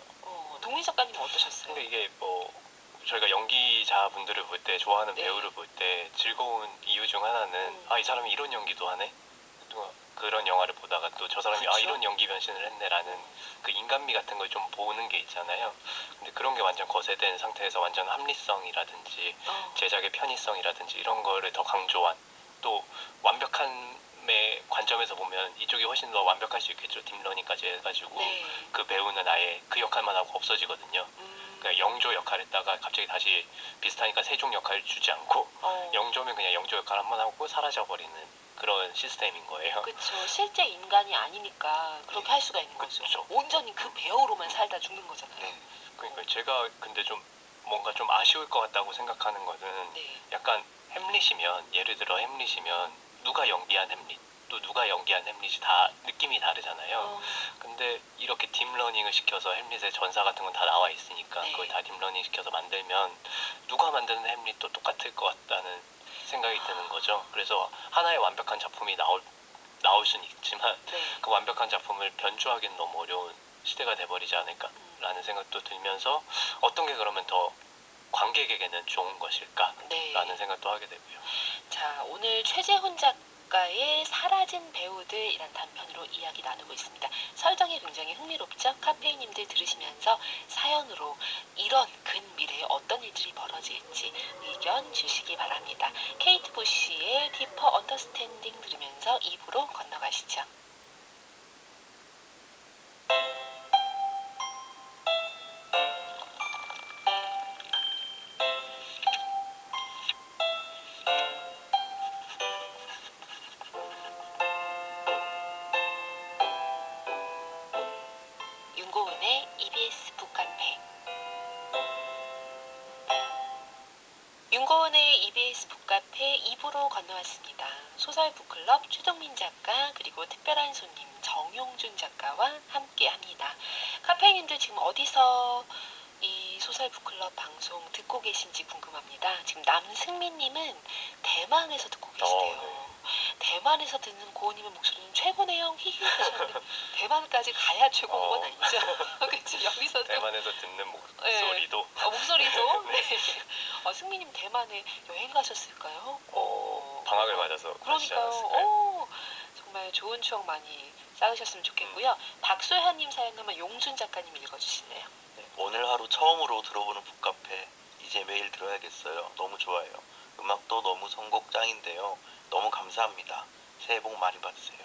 동민 작가님은 어떠셨어요? 근데 이게 뭐 저희가 연기자분들을 볼 때, 좋아하는 네. 배우를 볼 때 즐거운 이유 중 하나는 이 사람이 이런 연기도 하네? 그런 영화를 보다가 또 저 사람이 그쵸? 이런 연기 변신을 했네라는 그 인간미 같은 걸 좀 보는 게 있잖아요. 근데 그런 게 완전 거세된 상태에서 완전 합리성이라든지 제작의 편의성이라든지 이런 거를 더 강조한, 또 완벽함의 관점에서 보면 이쪽이 훨씬 더 완벽할 수 있겠죠. 딥러닝까지 해가지고 네. 그 배우는 아예 그 역할만 하고 없어지거든요. 그러니까 영조 역할 했다가 갑자기 다시 비슷하니까 세종 역할 주지 않고 영조면 그냥 영조 역할 한번 하고 사라져버리는 그런 시스템인 거예요. 그쵸. 실제 인간이 아니니까 그렇게 할 수가 있는 거죠. 그쵸. 온전히 그 배우로만 살다 죽는 거잖아요. 네. 그러니까 제가 근데 좀 뭔가 좀 아쉬울 것 같다고 생각하는 거는 네. 약간 햄릿이면, 예를 들어 햄릿이면 누가 연기한 햄릿 또 누가 연기한 햄릿이 다 느낌이 다르잖아요. 근데 이렇게 딥러닝을 시켜서 햄릿의 전사 같은 건 다 나와 있으니까 네. 그걸 다 딥러닝 시켜서 만들면 누가 만드는 햄릿도 똑같을 것 같다는 생각이 드는 거죠. 그래서 하나의 완벽한 작품이 나올 수는 있지만 네. 그 완벽한 작품을 변주하기는 너무 어려운 시대가 돼버리지 않을까라는 생각도 들면서 어떤 게 그러면 더 관객에게는 좋은 것일까라는 네. 생각도 하게 되고요. 자, 오늘 최재훈 작가의 사라진 배우들이란 단편으로 이야기 나누고 있습니다. 설정이 굉장히 흥미롭죠? 카페인님들 들으시면서 사연으로 이런 근미래에 어떤 일들이 벌어질지 의견 주시기 바랍니다. 케이트 부시의 디퍼 언더스탠딩 들으면서 2부로 건너가시죠. 윤고은의 EBS 북카페. 윤고은의 EBS 북카페 2부로 건너왔습니다. 소설 북클럽 최동민 작가 그리고 특별한 손님 정용준 작가와 함께합니다. 카페인님들 지금 어디서 이 소설 북클럽 방송 듣고 계신지 궁금합니다. 지금 남승민님은 대만에서 듣고 계시대요. 네. 대만에서 듣는 고은님의 목소리는 최고네요. 히히 하셨는데 대만까지 가야 최고인 건 아니죠. 그렇죠. 여기서도 대만에서 듣는 목소리도 목소리도 네. 승민님 대만에 여행 가셨을까요? 방학을 맞아서 가시지 그러니까요. 않았을까요? 정말 좋은 추억 많이 쌓으셨으면 좋겠고요. 박소현님 사연 한번 용준 작가님 읽어주실래요? 네, 오늘 하루 처음으로 들어보는 북카페 이제 매일 들어야겠어요. 너무 좋아요. 음악도 너무 선곡 짱인데요. 너무 감사합니다. 새해 복 많이 받으세요.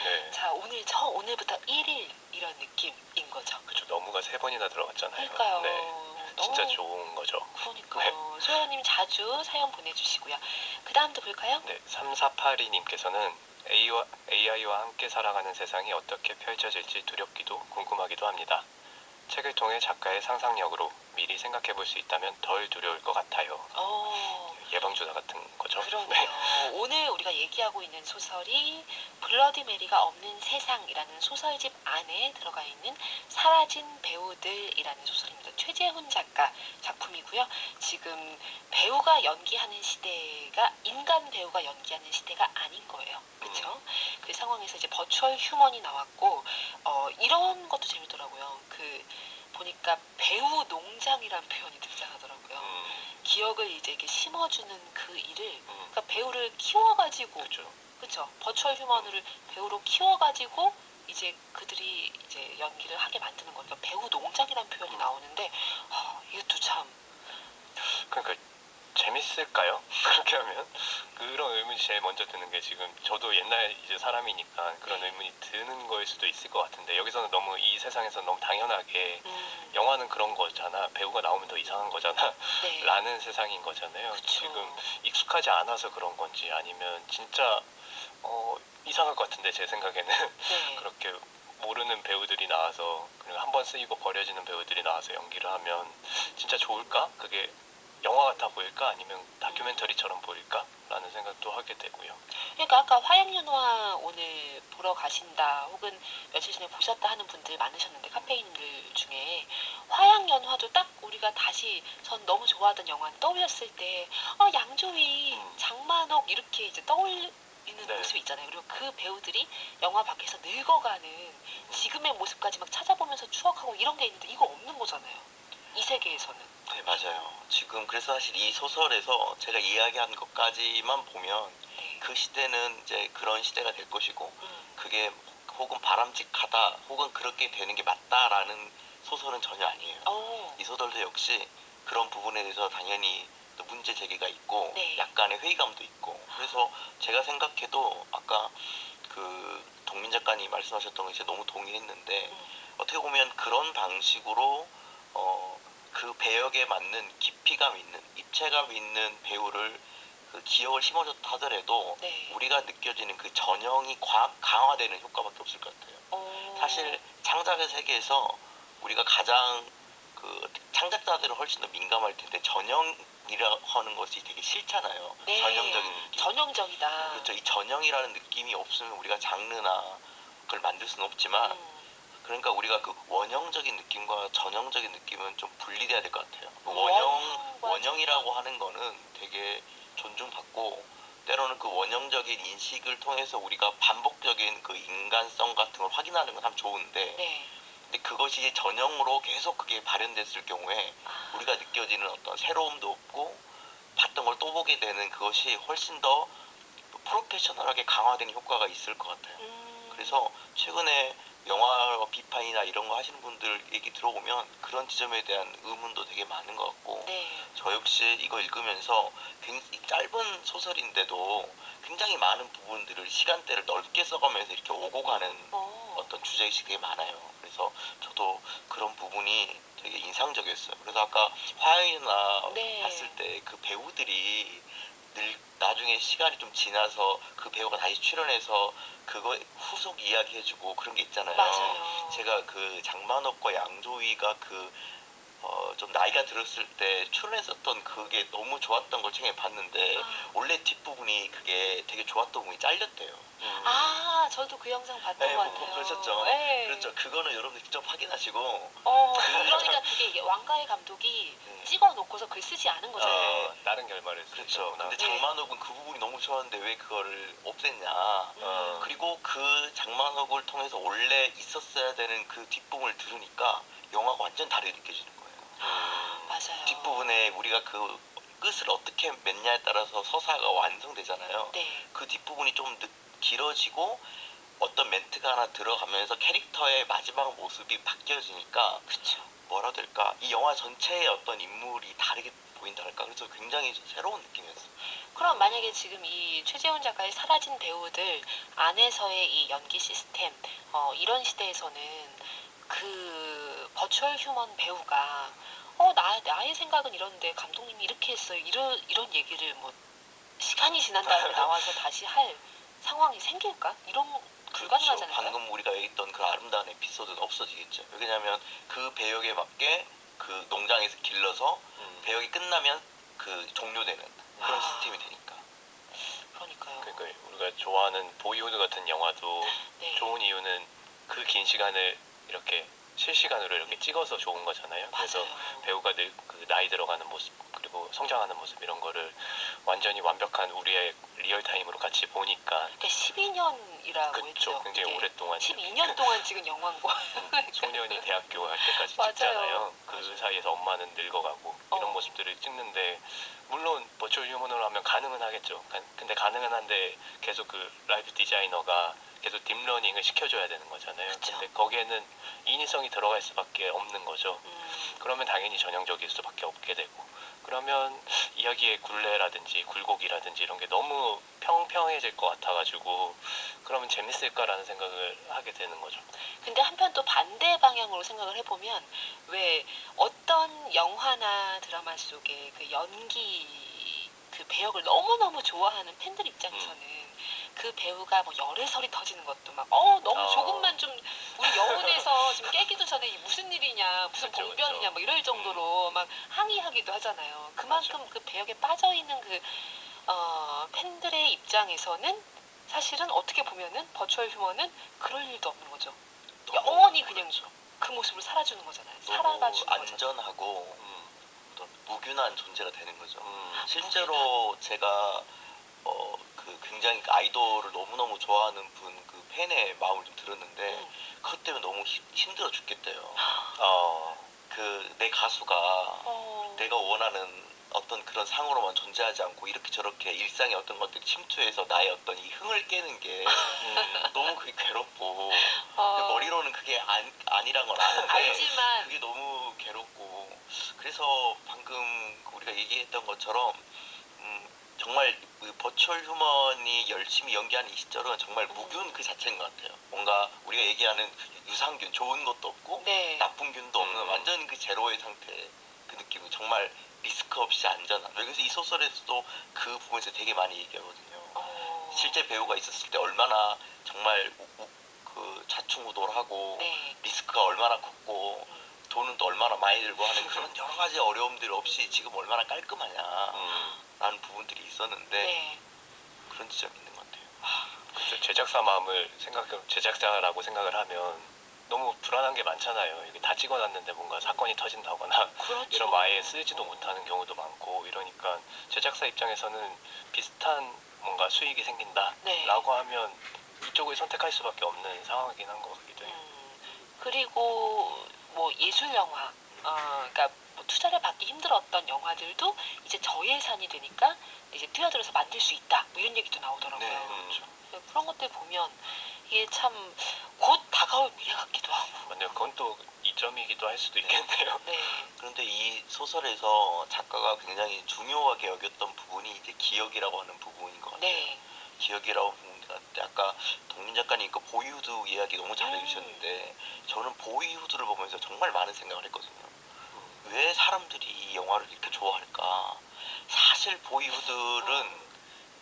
네. 자, 오늘부터 1일 이런 느낌인 거죠. 그쵸. 너무가 3번이나 들어갔잖아요. 그러니까요. 네. 진짜 너무 좋은 거죠. 그러니까요. 소연님 자주 사연 보내주시고요. 그 다음도 볼까요? 네, 3482님께서는 AI와 함께 살아가는 세상이 어떻게 펼쳐질지 두렵기도 궁금하기도 합니다. 책을 통해 작가의 상상력으로 미리 생각해 볼 수 있다면 덜 두려울 것 같아요. 예방주사 같은 거죠. 그러네요. 오늘 우리가 얘기하고 있는 소설이 블러디 메리가 없는 세상이라는 소설집 안에 들어가 있는 사라진 배우들이라는 소설입니다. 최재훈 작가 작품이고요. 지금 배우가 연기하는 시대가 인간 배우가 연기하는 시대가 아닌 거예요. 그렇죠? 그 상황에서 이제 버추얼 휴먼이 나왔고 이런 것도 재밌더라고요. 보니까 배우 농장이란 표현이 등장하더라고요. 기억을 이제 이렇게 심어주는 그 일을, 그러니까 배우를 키워가지고, 그렇죠? 버추얼 휴먼을 배우로 키워가지고 이제 그들이 이제 연기를 하게 만드는 거니까 배우 농장이란 표현이 나오는데 이것도 참. 그러니까 재밌을까요? 그렇게 하면 그런 의문이 제일 먼저 드는 게, 지금 저도 옛날 이제 사람이니까 그런 의문이 드는 거일 수도 있을 것 같은데, 여기서는 너무 이 세상에서 너무 당연하게 영화는 그런 거잖아, 배우가 나오면 더 이상한 거잖아 라는 세상인 거잖아요. 그쵸. 지금 익숙하지 않아서 그런 건지, 아니면 진짜 이상할 것 같은데 제 생각에는 그렇게 모르는 배우들이 나와서, 그리고 한 번 쓰이고 버려지는 배우들이 나와서 연기를 하면 진짜 좋을까? 그게 영화 같아 보일까? 아니면 다큐멘터리처럼 보일까? 라는 생각도 하게 되고요. 그러니까 아까 화양연화 오늘 보러 가신다 혹은 며칠 전에 보셨다 하는 분들 많으셨는데, 카페인들 중에 화양연화도 딱 우리가 다시 전 너무 좋아하던 영화는 떠올렸을 때 양조위, 장만옥 이렇게 이제 떠올리는 모습이 있잖아요. 그리고 그 배우들이 영화 밖에서 늙어가는 지금의 모습까지 막 찾아보면서 추억하고 이런 게 있는데 이거 없는 거잖아요. 이 세계에서는. 네, 맞아요. 지금 그래서 사실 이 소설에서 제가 이야기한 것까지만 보면 그 시대는 이제 그런 시대가 될 것이고 음. 그게 혹은 바람직하다 혹은 그렇게 되는 게 맞다라는 소설은 전혀 아니에요. 어. 이 소설도 역시 그런 부분에 대해서 당연히 또 문제 제기가 있고 네. 약간의 회의감도 있고 그래서 제가 생각해도 아까 그 동민 작가님 말씀하셨던 거 이제 너무 동의했는데 어떻게 보면 그런 방식으로 그 배역에 맞는 깊이감 있는 입체감 있는 배우를 그 기억을 심어줬다 하더라도 네. 우리가 느껴지는 그 전형이 강화되는 효과밖에 없을 것 같아요. 사실 창작의 세계에서 우리가 가장 그 창작자들은 훨씬 더 민감할 텐데 전형이라 하는 것이 되게 싫잖아요. 네. 전형적인 느낌. 전형적이다. 그렇죠. 이 전형이라는 느낌이 없으면 우리가 장르나 그걸 만들 수는 없지만 그러니까 우리가 그 원형적인 느낌과 전형적인 느낌은 좀 분리돼야 될 것 같아요. 원형이라고 하는 거는 되게 존중받고 때로는 그 원형적인 인식을 통해서 우리가 반복적인 그 인간성 같은 걸 확인하는 건 참 좋은데 네. 근데 그것이 전형으로 계속 그게 발현됐을 경우에 우리가 느껴지는 어떤 새로움도 없고 봤던 걸 또 보게 되는 그것이 훨씬 더 프로페셔널하게 강화되는 효과가 있을 것 같아요. 그래서 최근에 영화 비판이나 이런 거 하시는 분들 얘기 들어보면 그런 지점에 대한 의문도 되게 많은 것 같고 네. 저 역시 이거 읽으면서 굉장히 짧은 소설인데도 굉장히 많은 부분들을 시간대를 넓게 써가면서 이렇게 오고 가는 어떤 주제의식이 되게 많아요. 그래서 저도 그런 부분이 되게 인상적이었어요. 그래서 아까 화영이나 네. 봤을 때 그 배우들이 나중에 시간이 좀 지나서 그 배우가 다시 출연해서 그거 후속 이야기 해주고 그런 게 있잖아요. 맞아요. 제가 그 장만옥과 양조위가 좀 나이가 들었을 때 출연했었던 그게 너무 좋았던 걸 최근에 봤는데 원래 뒷부분이 그게 되게 좋았던 부분이 잘렸대요. 저도 그 영상 봤던 네, 것 같아요. 그러셨죠. 네. 그렇죠. 그거는 여러분들 직접 확인하시고. 그러니까 그게 이게 왕가의 감독이 네. 찍어놓고서 글 쓰지 않은 거죠. 네. 다른 결말을 그렇죠. 쓰셨구나. 근데 네. 장만옥은 그 부분이 너무 좋았는데 왜 그거를 없앴냐. 그리고 그 장만옥을 통해서 원래 있었어야 되는 그 뒷부분을 들으니까 영화가 완전 다르게 느껴지는 거예요. 맞아요. 뒷부분에 우리가 그 끝을 어떻게 맺냐에 따라서 서사가 완성되잖아요. 네. 그 뒷부분이 좀 길어지고 어떤 멘트가 하나 들어가면서 캐릭터의 마지막 모습이 바뀌어지니까 그렇죠. 뭐라 될까 이 영화 전체의 어떤 인물이 다르게 보인달까 그래서 굉장히 새로운 느낌이었어요. 그럼 만약에 지금 이 최재훈 작가의 사라진 배우들 안에서의 이 연기 시스템 이런 시대에서는 그 버추얼 휴먼 배우가 나의 생각은 이런데 감독님이 이렇게 했어요. 이런 얘기를 뭐 시간이 지난 다음에 나와서 다시 할 상황이 생길까? 이런 불가능하지 않을까요? 방금 우리가 얘기했던 그 아름다운 에피소드는 없어지겠죠. 왜냐하면 그 배역에 맞게 그 농장에서 길러서 배역이 끝나면 그 종료되는 그런 시스템이 되니까. 그러니까요. 그러니까 우리가 좋아하는 보이후드 같은 영화도 네. 좋은 이유는 그 긴 시간을 이렇게 실시간으로 이렇게 찍어서 좋은 거잖아요. 그래서 맞아요. 배우가 그 나이 들어가는 모습 그리고 성장하는 모습 이런 거를 완전히 완벽한 우리의 리얼타임으로 같이 보니까 그러니까 12년이라고 그쵸. 했죠. 굉장히 그게. 오랫동안 12년 동안 찍은 영화인 거. 소년이 대학교 갈 때까지 맞아요. 찍잖아요. 그 맞아요. 사이에서 엄마는 늙어가고 이런 모습들을 찍는데 물론 버추얼 휴먼으로 하면 가능은 하겠죠. 근데 가능은 한데 계속 그 라이프 디자이너가 계속 딥러닝을 시켜줘야 되는 거잖아요. 그쵸. 근데 거기에는 인위성이 들어갈 수밖에 없는 거죠. 그러면 당연히 전형적일 수밖에 없게 되고 그러면 이야기의 굴레라든지 굴곡이라든지 이런 게 너무 평평해질 것 같아가지고 그러면 재밌을까라는 생각을 하게 되는 거죠. 근데 한편 또 반대 방향으로 생각을 해보면 왜 어떤 영화나 드라마 속에 그 연기 그 배역을 너무너무 좋아하는 팬들 입장에서는 그 배우가 뭐 열애설이 터지는 것도 막 너무 조금만 좀 우리 여운에서 지금 깨기도 전에 이게 무슨 일이냐 무슨 그쵸, 봉변이냐 그쵸. 뭐 이럴 정도로 막 항의하기도 하잖아요. 그만큼 맞아. 그 배역에 빠져있는 그 팬들의 입장에서는 사실은 어떻게 보면은 버추얼 휴먼은 그럴 일도 없는 거죠. 영원히 그냥 그 모습을 살아주는 거잖아요. 살아가주는 거잖아요. 안전하고 어떤 무균한 존재가 되는 거죠. 실제로 제가 그 굉장히 그 아이돌을 너무너무 좋아하는 분 그 팬의 마음을 좀 들었는데 그것 때문에 너무 힘들어 죽겠대요. 그 내 가수가 내가 원하는 어떤 그런 상으로만 존재하지 않고 이렇게 저렇게 일상의 어떤 것들이 침투해서 나의 어떤 이 흥을 깨는 게 너무 그게 괴롭고 머리로는 그게 아니란 걸 아는데 알지만 그게 너무 괴롭고 그래서 방금 우리가 얘기했던 것처럼 정말 그 버추얼 휴먼이 열심히 연기하는 이 시절은 정말 무균 그 자체인 것 같아요. 뭔가 우리가 얘기하는 유산균 좋은 것도 없고 네. 나쁜 균도 없는 완전 그 제로의 상태 그 느낌은 정말 리스크 없이 안전한. 그래서 이 소설에서도 그 부분에서 되게 많이 얘기하거든요. 실제 배우가 있었을 때 얼마나 정말 그 좌충우돌하고 네. 리스크가 얼마나 컸고 돈은 또 얼마나 많이 들고 하는 그런 여러 가지 어려움들 없이 지금 얼마나 깔끔하냐라는 부분들이 있었는데 네. 그런 지점이 있는 것 같아요. 그렇죠. 제작사 마음을 제작자라고 생각을 하면 너무 불안한 게 많잖아요. 이게 다 찍어놨는데 뭔가 사건이 터진다거나 그렇죠. 이런 아예 쓰지도 못하는 경우도 많고 이러니까 제작사 입장에서는 비슷한 뭔가 수익이 생긴다라고 네. 하면 이쪽을 선택할 수밖에 없는 상황이긴 한 것 같기도 해요. 그리고 뭐 예술 영화, 그러니까 뭐 투자를 받기 힘들었던 영화들도 이제 저예산이 되니까 이제 뛰어들어서 만들 수 있다. 뭐 이런 얘기도 나오더라고요. 네, 그렇죠. 그런 것들 보면 이게 참 곧 다가올 미래 같기도 하고. 근데 그건 또 이점이기도 할 수도 있겠네요. 네. 그런데 이 소설에서 작가가 굉장히 중요하게 여겼던 부분이 이제 기억이라고 하는 부분인 것 같아요. 네. 기억이라고 부분 같은데 아까 동민 작가님 그 보이후드 이야기 너무 잘해주셨는데 저는 보이후드를 보면서 정말 많은 생각을 했거든요. 왜 사람들이 이 영화를 이렇게 좋아할까? 사실 보이후드는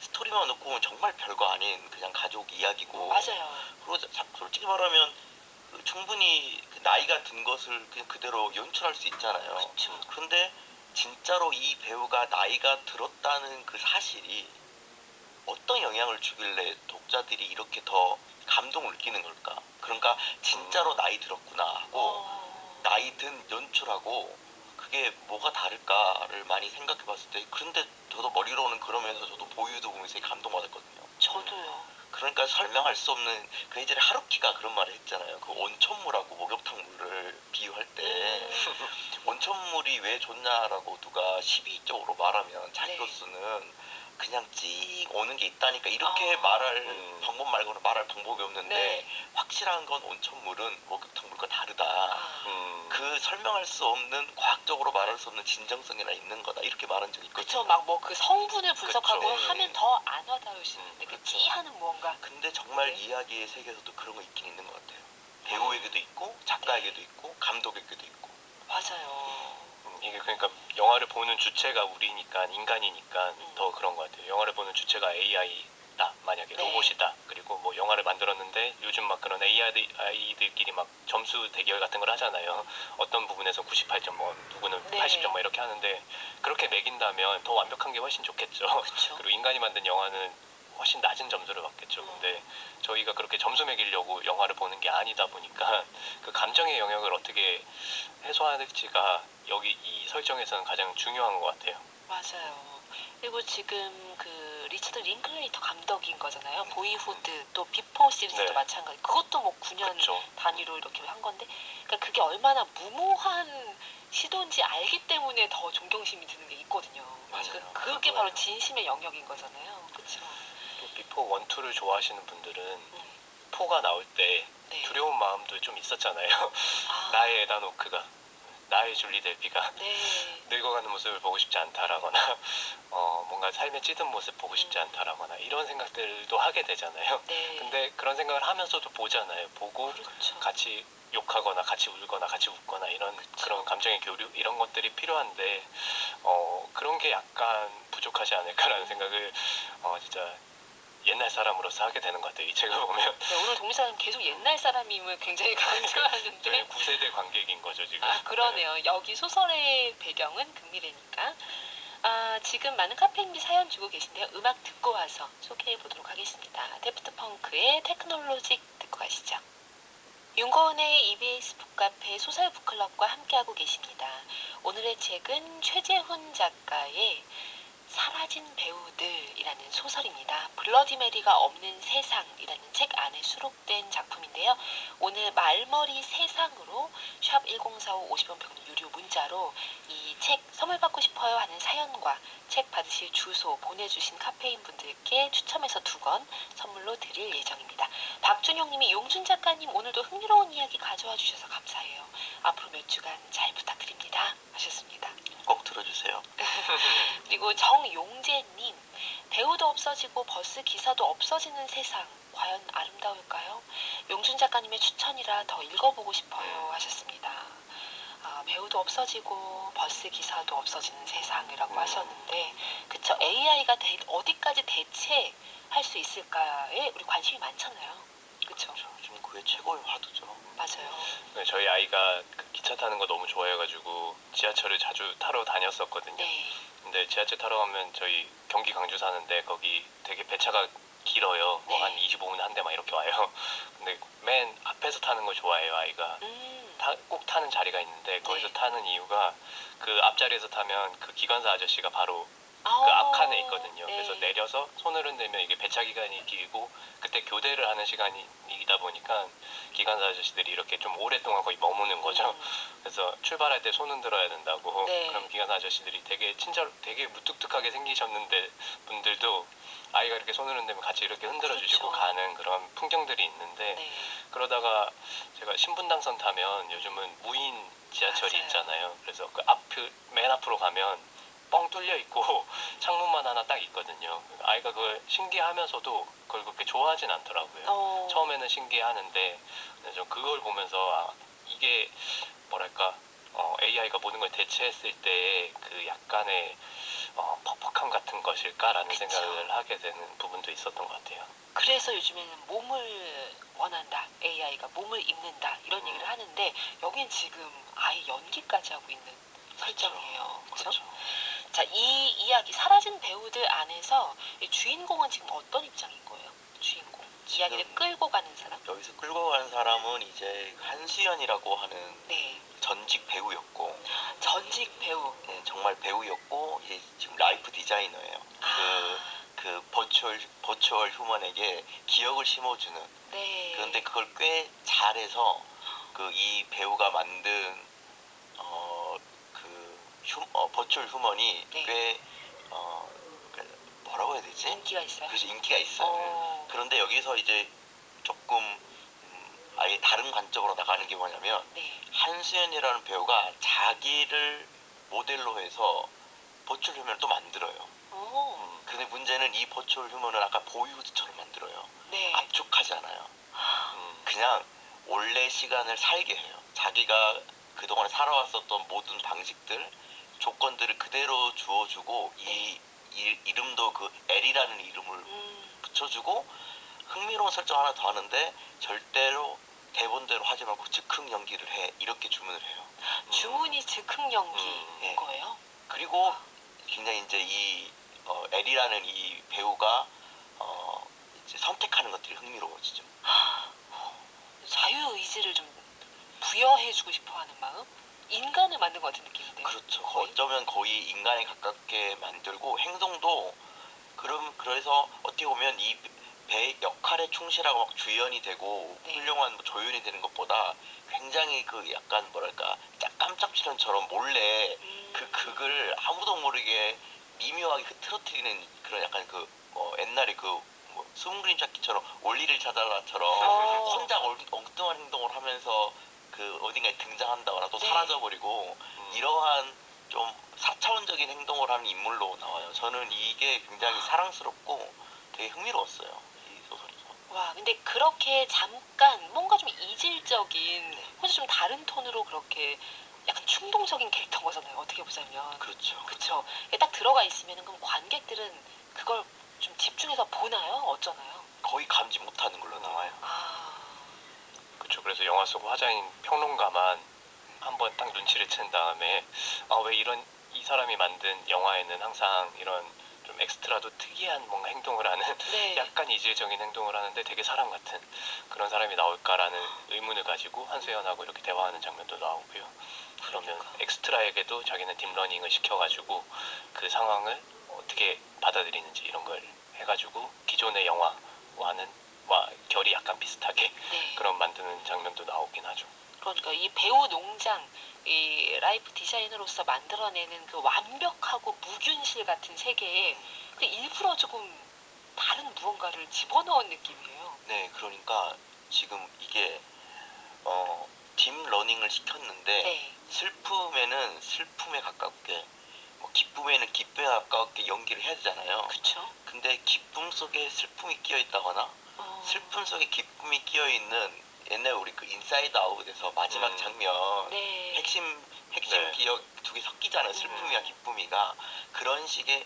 스토리만 놓고 보면 정말 별거 아닌 그냥 가족 이야기고 맞아요. 그리고 솔직히 말하면 충분히 그 나이가 든 것을 그냥 그대로 연출할 수 있잖아요. 그쵸. 그런데 진짜로 이 배우가 나이가 들었다는 그 사실이 어떤 영향을 주길래 독자들이 이렇게 더 감동을 느끼는 걸까? 그러니까 진짜로 나이 들었구나 하고 나이 든 연출하고 그게 뭐가 다를까를 많이 생각해 봤을 때 그런데 저도 머리로는 그러면서 저도 보이도 보면서 감동받았거든요. 저도요. 그러니까 설명할 수 없는 그 예전에 하루키가 그런 말을 했잖아요. 그 온천물하고 목욕탕물을 비유할 때 온천물이 왜 좋냐라고 누가 시비적으로 말하면 자기로서는 그냥 찍 오는 게 있다니까 이렇게 말할 방법 말고는 말할 방법이 없는데 네. 확실한 건 온천물은 목욕탕물과 다르다. 아. 그 설명할 수 없는 과학적으로 말할 수 없는 진정성이나 있는 거다 이렇게 말한 적이 있거든요. 그쵸. 막 뭐 그 성분을 분석하고 그쵸. 하면 더 안 와닿으시는데 그 그렇죠. 찌하는 무언가. 근데 정말 네. 이야기의 세계에서도 그런 거 있긴 있는 것 같아요. 배우에게도 있고 작가에게도 있고 감독에게도 있고. 맞아요. 이게 그러니까 영화를 보는 주체가 우리니까 인간이니까 더 그런 것 같아요. 영화를 보는 주체가 AI다 만약에 네. 로봇이다. 그리고 뭐 영화를 만들었는데 요즘 막 그런 AI들끼리 막 점수 대결 같은 걸 하잖아요. 어떤 부분에서 98점 뭐 누구는 네. 80점 뭐 이렇게 하는데 그렇게 매긴다면 더 완벽한 게 훨씬 좋겠죠. 그쵸. 그리고 인간이 만든 영화는 훨씬 낮은 점수를 받겠죠. 근데 저희가 그렇게 점수 매기려고 영화를 보는 게 아니다 보니까 그 감정의 영역을 어떻게 해소할지가 여기 이 설정에서는 가장 중요한 것 같아요. 맞아요. 그리고 지금 그 리처드 링클레이터 감독인 거잖아요. 보이후드 또 비포 시리즈도 네. 마찬가지. 그것도 뭐 9년 그쵸. 단위로 이렇게 한 건데, 그러니까 그게 얼마나 무모한 시도인지 알기 때문에 더 존경심이 드는 게 있거든요. 맞아요. 그게 바로 진심의 영역인 거잖아요. 그렇죠. 또 비포 1, 2를 좋아하시는 분들은 4가 나올 때 네. 두려운 마음도 좀 있었잖아요. 아. 나의 에단 오크가 나의 줄리 델피가 네. 늙어가는 모습을 보고 싶지 않다라거나 뭔가 삶의 찌든 모습 보고 싶지 않다라거나 이런 생각들도 하게 되잖아요. 네. 근데 그런 생각을 하면서도 보잖아요. 보고 그렇죠. 같이 욕하거나 같이 울거나 같이 웃거나 이런 그런 감정의 교류 이런 것들이 필요한데 그런 게 약간 부족하지 않을까라는 생각을 진짜 옛날 사람으로서 하게 되는 것 같아요. 이 책을 보면. 네, 오늘 동미사님 계속 옛날 사람임을 굉장히 강조하는데. 저희는 9세대 관객인 거죠 지금. 아, 그러네요. 여기 소설의 배경은 금미래니까. 지금 많은 카페인들이 사연 주고 계신데요. 음악 듣고 와서 소개해 보도록 하겠습니다. 데프트 펑크의 테크놀로직 듣고 가시죠. 윤고은의 EBS 북카페 소설 북클럽과 함께하고 계십니다. 오늘의 책은 최재훈 작가의 사라진 배우들이라는 소설입니다. 블러디 메리가 없는 세상이라는 책 안에 수록된 작품인데요. 오늘 말머리 세상으로 샵 1045 50원 편 유료 문자로 이 책 선물 받고 싶어요 하는 사연과 책 받으실 주소 보내주신 카페인 분들께 추첨해서 2권 선물로 드릴 예정입니다. 박준영님이 용준 작가님 오늘도 흥미로운 이야기 가져와 주셔서 감사해요. 앞으로 몇 주간 잘 부탁드립니다 하셨습니다. 꼭 들어주세요. 그리고 정용재님, 배우도 없어지고 버스 기사도 없어지는 세상 과연 아름다울까요? 용준 작가님의 추천이라 더 읽어보고 싶어요 하셨습니다. 배우도 없어지고 버스 기사도 없어지는 세상이라고 하셨는데, 그쵸, AI가 어디까지 대체할 수 있을까에 우리 관심이 많잖아요. 그쵸? 요즘 그게 최고의 화두죠. 맞아요. 네, 저희 아이가 그 기차 타는 거 너무 좋아해가지고 지하철을 자주 타러 다녔었거든요. 네. 근데 지하철 타러 가면 저희 경기 광주 사는데 거기 되게 배차가 길어요. 뭐 한 네. 25분에 한 대 막 이렇게 와요. 근데 맨 앞에서 타는 걸 좋아해요, 아이가. 꼭 타는 자리가 있는데 거기서 네. 타는 이유가 그 앞자리에서 타면 그 기관사 아저씨가 바로 그 아, 앞칸에 있거든요. 네. 그래서 내려서 손을 흔들면 이게 배차 기간이 길고 그때 교대를 하는 시간이다 보니까 기관사 아저씨들이 이렇게 좀 오랫동안 거기 머무는 거죠. 그래서 출발할 때 손 흔들어야 된다고. 네. 그럼 기관사 아저씨들이 되게 무뚝뚝하게 생기셨는데 분들도 아이가 이렇게 손을 흔들면 같이 이렇게 흔들어 주시고 그렇죠. 가는 그런 풍경들이 있는데, 네. 그러다가 제가 신분당선 타면 요즘은 무인 지하철이 맞아요. 있잖아요. 그래서 그 맨 앞으로 가면 뻥 뚫려 있고 창문만 하나 딱 있거든요. 아이가 그걸 신기하면서도 그걸 그렇게 좋아하진 않더라고요. 처음에는 신기해하는데 좀 그걸 보면서 이게 뭐랄까 AI가 모든 걸 대체했을 때 그 약간의 퍽퍽함 같은 것일까라는 그쵸. 생각을 하게 되는 부분도 있었던 것 같아요. 그래서 요즘에는 몸을 원한다, AI가 몸을 입는다 이런 얘기를 하는데, 여긴 지금 아예 연기까지 하고 있는 설정이에요. 그렇죠? 자, 이 이야기 사라진 배우들 안에서 이 주인공은 지금 어떤 입장인 거예요? 주인공 이야기를 끌고 가는 사람? 여기서 끌고 가는 사람은 이제 한수연이라고 하는 네. 전직 배우였고, 전직 배우. 네, 정말 배우였고 이제 지금 라이프 디자이너예요. 그 버추얼 휴먼에게 기억을 심어주는. 네. 그런데 그걸 꽤 잘해서 그 이 배우가 만든 버추얼 휴먼이 네. 꽤 뭐라고 해야 되지? 인기가 있어요? 그래서 인기가 있어요. 그런데 여기서 이제 조금 아예 다른 관점으로 나가는 게 뭐냐면, 네. 한수연이라는 배우가 자기를 모델로 해서 버추얼 휴먼을 또 만들어요. 근데 문제는 이 버추얼 휴먼을 아까 보이후드처럼 만들어요. 네. 압축하지 않아요. 그냥 원래 시간을 살게 해요. 자기가 그동안 살아왔었던 모든 방식들, 조건들을 그대로 주어주고, 이 이름도 그 엘이라는 이름을 붙여주고, 흥미로운 설정 하나 더 하는데 절대로 대본대로 하지 말고 즉흥 연기를 해, 이렇게 주문을 해요. 주문이 즉흥 연기인 거예요? 그리고 굉장히 이제 이 엘이라는 이 배우가 이제 선택하는 것들이 흥미로워지죠. 자유의지를 좀 부여해주고 싶어하는 마음? 인간을 만든 것 같은 느낌인데요. 그렇죠. 어쩌면 거의 인간에 가깝게 만들고, 행동도 그래서 어떻게 보면 이 배 역할에 충실하고 막 주연이 되고 훌륭한 조연이 되는 것보다 굉장히 그 약간 뭐랄까 깜짝 출연처럼 몰래 그 극을 아무도 모르게 미묘하게 흐트러뜨리는 그런 약간 그 옛날에 그 숨은 그림 찾기처럼 올리를 찾아라처럼 혼자 엉뚱한 행동을 하면서 그 어딘가에 등장한다거나 또 사라져버리고, 이러한 좀 4차원적인 행동을 하는 인물로 나와요. 저는 이게 굉장히 사랑스럽고 되게 흥미로웠어요, 이 소설에서. 와, 근데 그렇게 잠깐 뭔가 좀 이질적인, 혹시 좀 다른 톤으로 그렇게 약간 충동적인 캐릭터인 거잖아요. 어떻게 보자면. 그렇죠. 그쵸. 딱 들어가 있으면 그럼 관객들은 그걸 좀 집중해서 보나요? 어쩌나요? 거의 감지 못하는 걸로 나와요. 그렇죠. 그래서 영화 속 화자인 평론가만 한번 딱 눈치를 챈 다음에 왜 이 사람이 만든 영화에는 항상 이런 좀 엑스트라도 특이한 뭔가 행동을 하는 약간 이질적인 행동을 하는데 되게 사람 같은 그런 사람이 나올까라는 의문을 가지고 한수연하고 이렇게 대화하는 장면도 나오고요. 그러면 엑스트라에게도 자기는 딥러닝을 시켜가지고 그 상황을 어떻게 받아들이는지 이런 걸 해가지고 기존의 영화와는 결이 약간 비슷하게 그런 만드는 장면도 나오긴 하죠. 그러니까 이 배우 농장, 이 라이프 디자인 디자이너로서 만들어내는 그 완벽하고 무균실 같은 세계에 그 일부러 조금 다른 무언가를 집어넣은 느낌이에요. 네, 그러니까 지금 이게 딥러닝을 시켰는데 네. 슬픔에는 슬픔에 가깝게, 뭐 기쁨에는 기쁨에 가깝게 연기를 해야 되잖아요. 그쵸? 근데 기쁨 속에 슬픔이 끼어 있다거나 슬픔 속에 기쁨이 끼어 있는, 옛날 우리 그 인사이드 아웃에서 마지막 장면 네. 핵심 네. 기억 두 개 섞이잖아요. 슬픔이와 기쁨이가. 그런 식의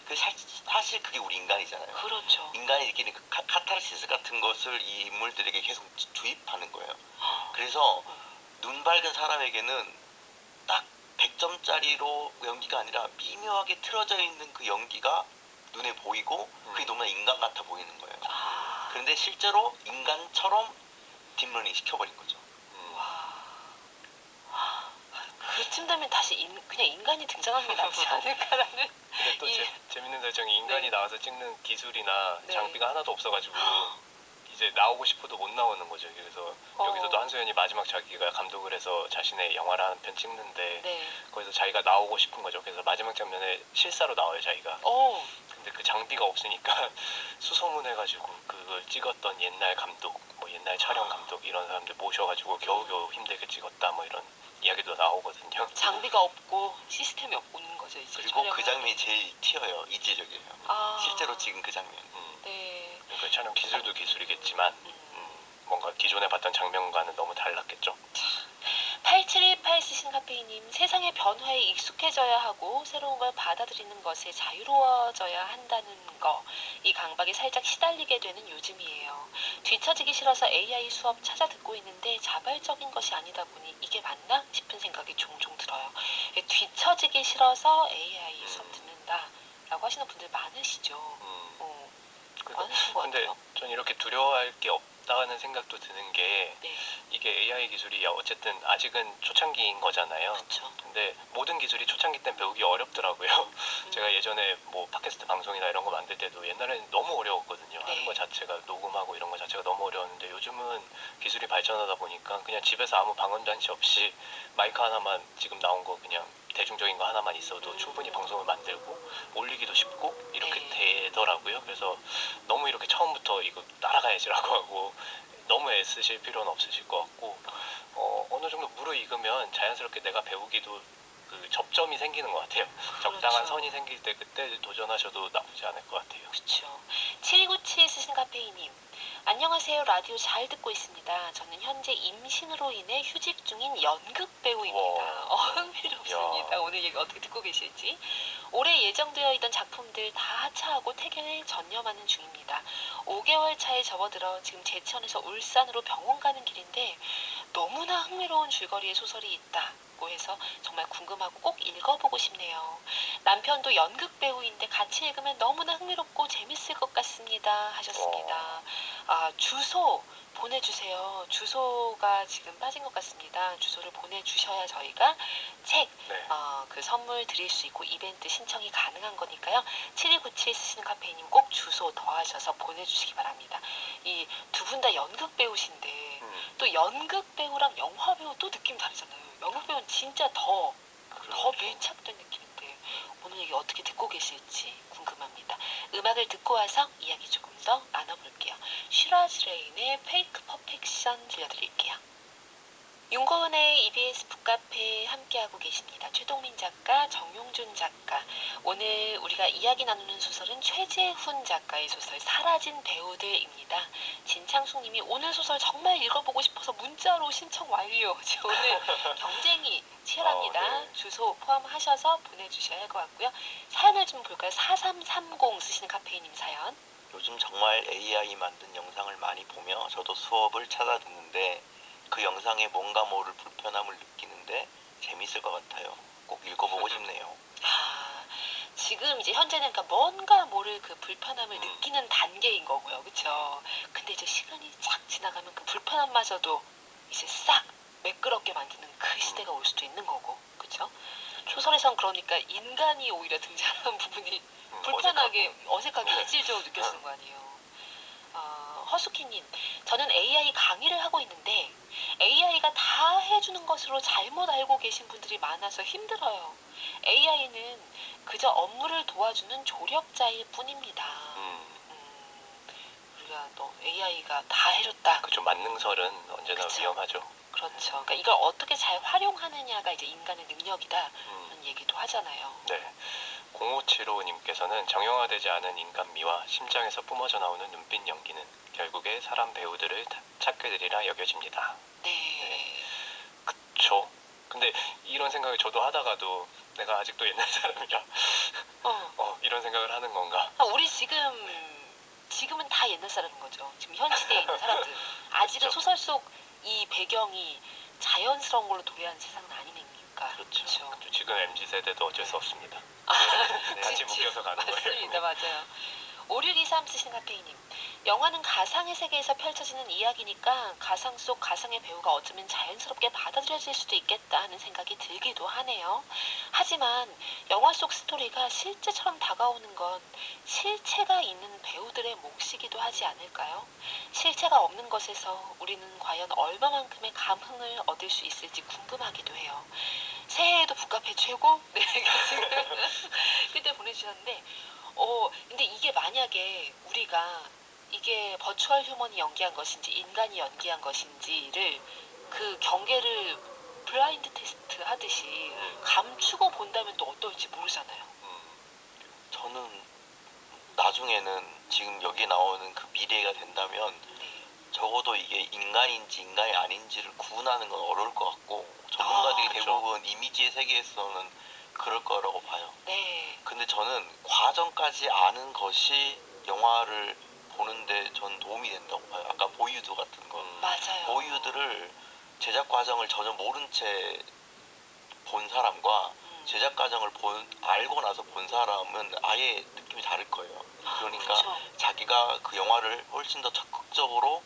사실 그게 우리 인간이잖아요. 그렇죠. 인간이 느끼는 그 카타르시스 같은 것을 이 인물들에게 계속 주입하는 거예요. 그래서 눈 밝은 사람에게는 딱 100점짜리로 연기가 아니라 미묘하게 틀어져 있는 그 연기가 눈에 보이고 그게 너무나 인간 같아 보이는 거예요. 그런데 실제로 인간처럼 딥러닝 시켜버린 거죠. 그쯤 되면 다시 그냥 인간이 등장하는 게 낫지 않을까라는. 근데 또 재밌는 설정이 인간이 네. 나와서 찍는 기술이나 네. 장비가 하나도 없어가지고 이제 나오고 싶어도 못 나오는 거죠. 그래서 여기서도 한소연이 마지막 자기가 감독을 해서 자신의 영화를 한 편 찍는데 네. 거기서 자기가 나오고 싶은 거죠. 그래서 마지막 장면에 실사로 나와요, 자기가. 근데 그 장비가 없으니까 수소문해가지고 그걸 찍었던 옛날 감독, 뭐 옛날 촬영 감독 이런 사람들 모셔가지고 겨우겨우 힘들게 찍었다, 뭐 이런 이야기도 나오거든요. 장비가 없고 시스템이 없는 거죠. 이제 그리고 그 촬영을 장면이 제일 튀어요. 이질적이에요. 실제로 찍은 그 장면. 네. 그러니까 촬영 기술도 기술이겠지만 뭔가 기존에 봤던 장면과는 너무 달랐겠죠. 8718 쓰신 카페이님, 세상의 변화에 익숙해져야 하고 새로운 걸 받아들이는 것에 자유로워져야 한다는 거, 이 강박에 살짝 시달리게 되는 요즘이에요. 뒤처지기 싫어서 AI 수업 찾아 듣고 있는데 자발적인 것이 아니다 보니 이게 맞나 싶은 생각이 종종 들어요. 뒤처지기 싫어서 AI 수업 듣는다라고 하시는 분들 많으시죠. 많으신 것 근데 같아요. 전 이렇게 두려워할 게 없다는 생각도 드는 게 네. 이게 AI 기술이 어쨌든 아직은 초창기인 거잖아요. 그렇죠. 근데 모든 기술이 초창기 땐 배우기 어렵더라고요. 제가 예전에 뭐 팟캐스트 방송이나 이런 거 만들 때도 옛날에는 너무 어려웠거든요. 하는 거 자체가, 녹음하고 이런 거 자체가 너무 어려웠는데 요즘은 기술이 발전하다 보니까 그냥 집에서 아무 방음 장치 없이 마이크 하나만, 지금 나온 거 그냥 대중적인 거 하나만 있어도 충분히 방송을 만들고 올리기도 쉽고 이렇게 되더라고요. 그래서 너무 이렇게 처음부터 이거 따라가야지라고 하고 너무 애쓰실 필요는 없으실 것 같고, 어느 정도 무르익으면 자연스럽게 내가 배우기도 그 접점이 생기는 것 같아요. 적당한 선이 생길 때 그때 도전하셔도 나쁘지 않을 것 같아요. 그렇죠. 7297 쓰신 카페이님, 안녕하세요. 라디오 잘 듣고 있습니다. 저는 현재 임신으로 인해 휴직 중인 연극 배우입니다. 흥미롭습니다. 오늘 얘기 어떻게 듣고 계실지. 올해 예정되어 있던 작품들 다 하차하고 퇴근에 전념하는 중입니다. 5개월 차에 접어들어 지금 제천에서 울산으로 병원 가는 길인데 너무나 흥미로운 줄거리의 소설이 있다고 해서 정말 궁금하고 꼭 읽어보고 싶네요. 남편도 연극 배우인데 같이 읽으면 너무나 흥미롭고 재밌을 것 같습니다 하셨습니다. 주소 보내주세요. 주소가 지금 빠진 것 같습니다. 주소를 보내주셔야 저희가 책, 그 선물 드릴 수 있고 이벤트 신청이 가능한 거니까요. 7297 쓰시는 카페이님 꼭 주소 더하셔서 보내주시기 바랍니다. 이 두 분 다 연극 배우신데 또 연극 배우랑 영화 배우 또 느낌 다르잖아요. 연극 배우는 진짜 더 밀착된 느낌인데 오늘 얘기 어떻게 듣고 계실지 궁금합니다. 음악을 듣고 와서 이야기 조금 더 나눠볼게요. 슈라즈 레인의 페이크 퍼펙션 들려드릴게요. 윤고은의 EBS 북카페 함께하고 계십니다. 최동민 작가, 정용준 작가. 오늘 우리가 이야기 나누는 소설은 최재훈 작가의 소설 사라진 배우들입니다. 진창숙님이 오늘 소설 정말 읽어보고 싶어서 문자로 신청 완료. 오늘 경쟁이 치열합니다. 주소 포함하셔서 보내주셔야 할 것 같고요. 사연을 좀 볼까요? 4330 쓰시는 카페이님 사연. 요즘 정말 AI 만든 영상을 많이 보며 저도 수업을 찾아 듣는데 그 영상에 뭔가 모를 불편함을 느끼는데 재밌을 것 같아요. 꼭 읽어보고 싶네요. 지금 이제 현재는 그러니까 뭔가 모를 그 불편함을 느끼는 단계인 거고요. 그쵸? 근데 이제 시간이 쫙 지나가면 그 불편함마저도 이제 싹 매끄럽게 만드는 그 시대가 올 수도 있는 거고. 그쵸? 소설에선 그러니까 인간이 오히려 등장하는 부분이 불편하게, 어색하게 이질적으로 느껴지는 거 아니에요. 허수키님, 저는 AI 강의를 하고 있는데 AI가 다 해주는 것으로 잘못 알고 계신 분들이 많아서 힘들어요. AI는 그저 업무를 도와주는 조력자일 뿐입니다. 우리가 너 AI가 다 해줬다. 그죠. 만능설은 언제나 그쵸. 위험하죠. 그렇죠. 그러니까 이걸 어떻게 잘 활용하느냐가 이제 인간의 능력이다. 그런 얘기도 하잖아요. 네. 0575님께서는 정형화되지 않은 인간미와 심장에서 뿜어져 나오는 눈빛 연기는 결국에 사람 배우들을 찾게 되리라 여겨집니다. 네. 그쵸. 근데 이런 생각을 저도 하다가도 내가 아직도 옛날 사람이라 이런 생각을 하는 건가? 우리 지금은 다 옛날 사람인 거죠. 지금 현 시대에 있는 사람들. 아직은 그렇죠. 소설 속 이 배경이 자연스러운 걸로 도래하는 세상은 아니니까. 그렇죠. 그렇죠. 지금 MZ세대도 어쩔 수 없습니다. 같이 그치. 묶여서 가는 거예요. 맞습니다. 맞아요. 5623 쓰신 카페이님. 영화는 가상의 세계에서 펼쳐지는 이야기니까 가상 속 가상의 배우가 어쩌면 자연스럽게 받아들여질 수도 있겠다 하는 생각이 들기도 하네요. 하지만 영화 속 스토리가 실제처럼 다가오는 건 실체가 있는 배우들의 몫이기도 하지 않을까요? 실체가 없는 것에서 우리는 과연 얼마만큼의 감흥을 얻을 수 있을지 궁금하기도 해요. 새해에도 북카페 최고? 네, 지금 그때 보내주셨는데 근데 이게 만약에 우리가 이게 버추얼 휴먼이 연기한 것인지 인간이 연기한 것인지를 그 경계를 블라인드 테스트 하듯이 감추고 본다면 또 어떨지 모르잖아요. 저는 나중에는 지금 여기 나오는 그 미래가 된다면 적어도 이게 인간인지 인간이 아닌지를 구분하는 건 어려울 것 같고 전문가들이 그렇죠. 대부분 이미지의 세계에서는 그럴 거라고 봐요. 네. 근데 저는 과정까지 아는 것이 영화를 보는데 전 도움이 된다고 봐요. 아까 보이드 같은 거. 맞아요. 보이드를 제작 과정을 전혀 모른 채 본 사람과 제작 과정을 알고 나서 본 사람은 아예 느낌이 다를 거예요. 그러니까 그렇죠. 자기가 그 영화를 훨씬 더 적극적으로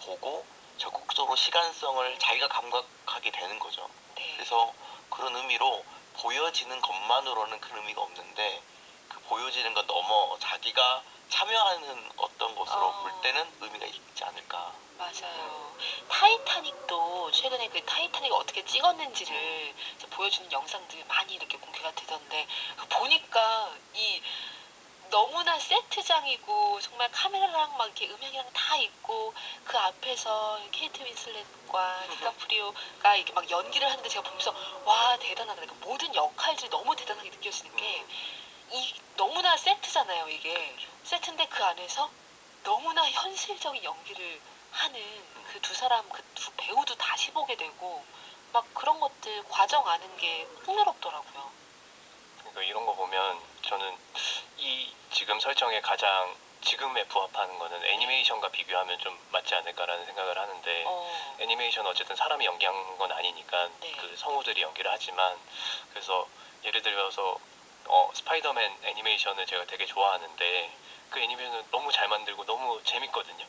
보고 적극적으로 시간성을 자기가 감각하게 되는 거죠. 네. 그래서 그런 의미로 보여지는 것만으로는 큰 의미가 없는데 그 보여지는 것 넘어 자기가 참여하는 어떤 것으로 볼 때는 의미가 있지 않을까. 맞아요. 타이타닉도 최근에 그 타이타닉 어떻게 찍었는지를 보여주는 영상들이 많이 이렇게 공개가 되던데 보니까 이 너무나 세트장이고 정말 카메라랑 막 이렇게 음향이랑 다 있고 그 앞에서 케이트 윈슬렛과 디카프리오가 이렇게 막 연기를 하는데 제가 보면서 와 대단하다. 그러니까 모든 역할들이 너무 대단하게 느껴지는 게 이 너무나 세트잖아요 이게 세트인데 그 안에서 너무나 현실적인 연기를 하는 그 두 사람 그 두 배우도 다시 보게 되고 막 그런 것들 과정 아는 게 흥미롭더라고요. 그러니까 이런 거 보면 저는 이 지금 설정에 가장 지금에 부합하는 거는 애니메이션과 비교하면 좀 맞지 않을까라는 생각을 하는데 애니메이션 어쨌든 사람이 연기한 건 아니니까 그 성우들이 연기를 하지만 그래서 예를 들어서 스파이더맨 애니메이션을 제가 되게 좋아하는데 그 애니메이션은 너무 잘 만들고 너무 재밌거든요.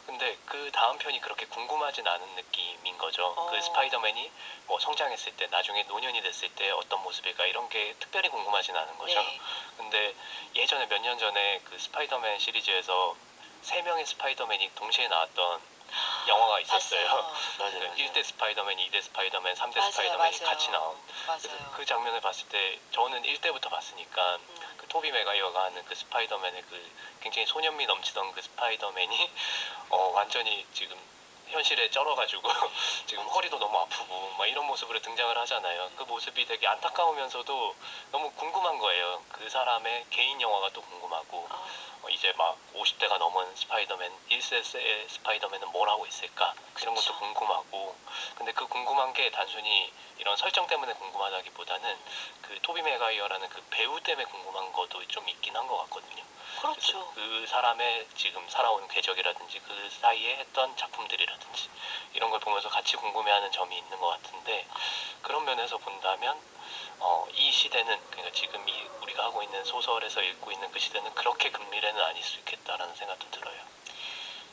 근데 그 다음 편이 그렇게 궁금하진 않은 느낌인 거죠. 그 스파이더맨이 뭐 성장했을 때 나중에 노년이 됐을 때 어떤 모습일까 이런 게 특별히 궁금하진 않은 거죠. 근데 예전에 몇 년 전에 그 스파이더맨 시리즈에서 3명의 스파이더맨이 동시에 나왔던 영화가 있었어요. 맞아요. 1대 스파이더맨, 2대 스파이더맨, 3대 맞아요, 스파이더맨이 맞아요. 같이 나온. 그래서 맞아요. 그 장면을 봤을 때 저는 1대부터 봤으니까 그 토비 메가이어가 하는 그 스파이더맨의 그 굉장히 소년미 넘치던 그 스파이더맨이 완전히 지금 현실에 쩔어가지고 지금 허리도 너무 아프고 막 이런 모습으로 등장을 하잖아요. 그 모습이 되게 안타까우면서도 너무 궁금한 거예요. 그 사람의 개인 영화가 또 궁금하고 이제 막 50대가 넘은 스파이더맨 1세의 스파이더맨은 뭘 하고 있을까 이런 것도 궁금하고 근데 그 궁금한 게 단순히 이런 설정 때문에 궁금하다기보다는 그 토비 메가이어라는 그 배우 때문에 궁금한 것도 좀 있긴 한 것 같거든요. 그렇죠. 그 사람의 지금 살아온 궤적이라든지 그 사이에 했던 작품들이라든지 이런 걸 보면서 같이 궁금해하는 점이 있는 것 같은데 그런 면에서 본다면 이 시대는 그러니까 지금 우리가 하고 있는 소설에서 읽고 있는 그 시대는 그렇게 금미래는 아닐 수 있겠다라는 생각도 들어요.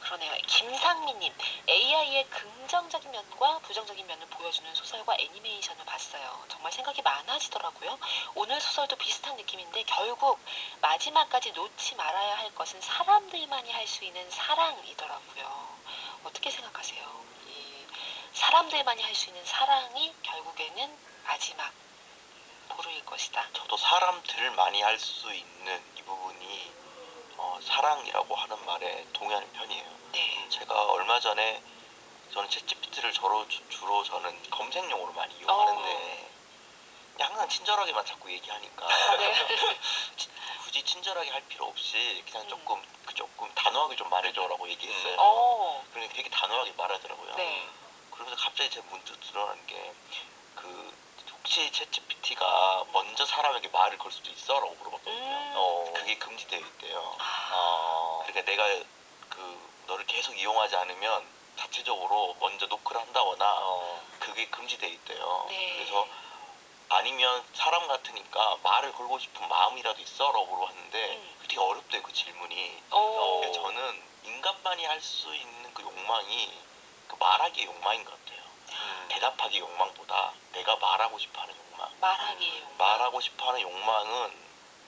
그러네요. 김상미님, AI의 긍정적인 면과 부정적인 면을 보여주는 소설과 애니메이션을 봤어요. 정말 생각이 많아지더라고요. 오늘 소설도 비슷한 느낌인데 결국 마지막까지 놓지 말아야 할 것은 사람들만이 할 수 있는 사랑이더라고요. 어떻게 생각하세요? 이 사람들만이 할 수 있는 사랑이 결국에는 마지막 보루일 것이다. 저도 사람들만이 할 수 있는 이 부분이 사랑이라고 하는 말에 동의하는 편이에요. 네. 제가 얼마 전에 저는 챗GPT를 주로 저는 검색용으로 많이 이용하는데 그냥 항상 친절하게만 자꾸 얘기하니까 네. 굳이 친절하게 할 필요 없이 그냥 조금 단호하게 좀 말해줘라고 얘기했어요. 그러니까 되게 단호하게 말하더라고요. 네. 그러면서 갑자기 제 문득 드러난 게 혹시 챗GPT가 먼저 사람에게 말을 걸 수도 있어? 라고 물어봤거든요. 그게 금지되어 있대요. 그러니까 내가 너를 계속 이용하지 않으면 자체적으로 먼저 노크를 한다거나 그게 금지되어 있대요. 네. 그래서 아니면 사람 같으니까 말을 걸고 싶은 마음이라도 있어? 라고 물어봤는데 되게 어렵대요, 그 질문이. 그러니까 저는 인간만이 할 수 있는 그 욕망이 그 말하기의 욕망인 것 같아요. 대답하기의 욕망보다 내가 말하고 싶어하는 욕망. 말하기의 욕망. 말하고 싶어하는 욕망은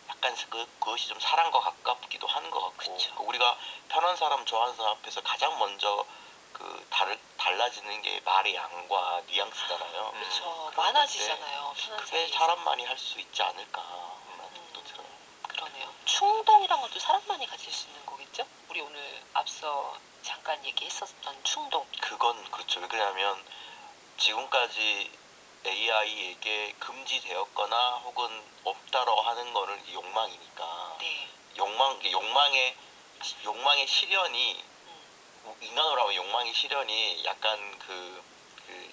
약간 그것이 좀 사랑과 가깝기도 하는 것 같고 우리가 편한 사람 좋아하는 사람 앞에서 가장 먼저 달라지는 게 말의 양과 뉘앙스잖아요. 그렇죠. 많아지잖아요. 편한 그게 사이에서. 사람만이 할 수 있지 않을까라는 생각도 들어요. 그러네요. 충동이란 것도 사람만이 가질 수 있는 거겠죠? 우리 오늘 앞서 잠깐 얘기했었던 충동. 그건 그렇죠. 왜 그러냐면 지금까지 AI에게 금지되었거나 혹은 없다라고 하는 거는 욕망이니까. 네. 욕망의 실현이 인간으로 하면 욕망의 실현이 약간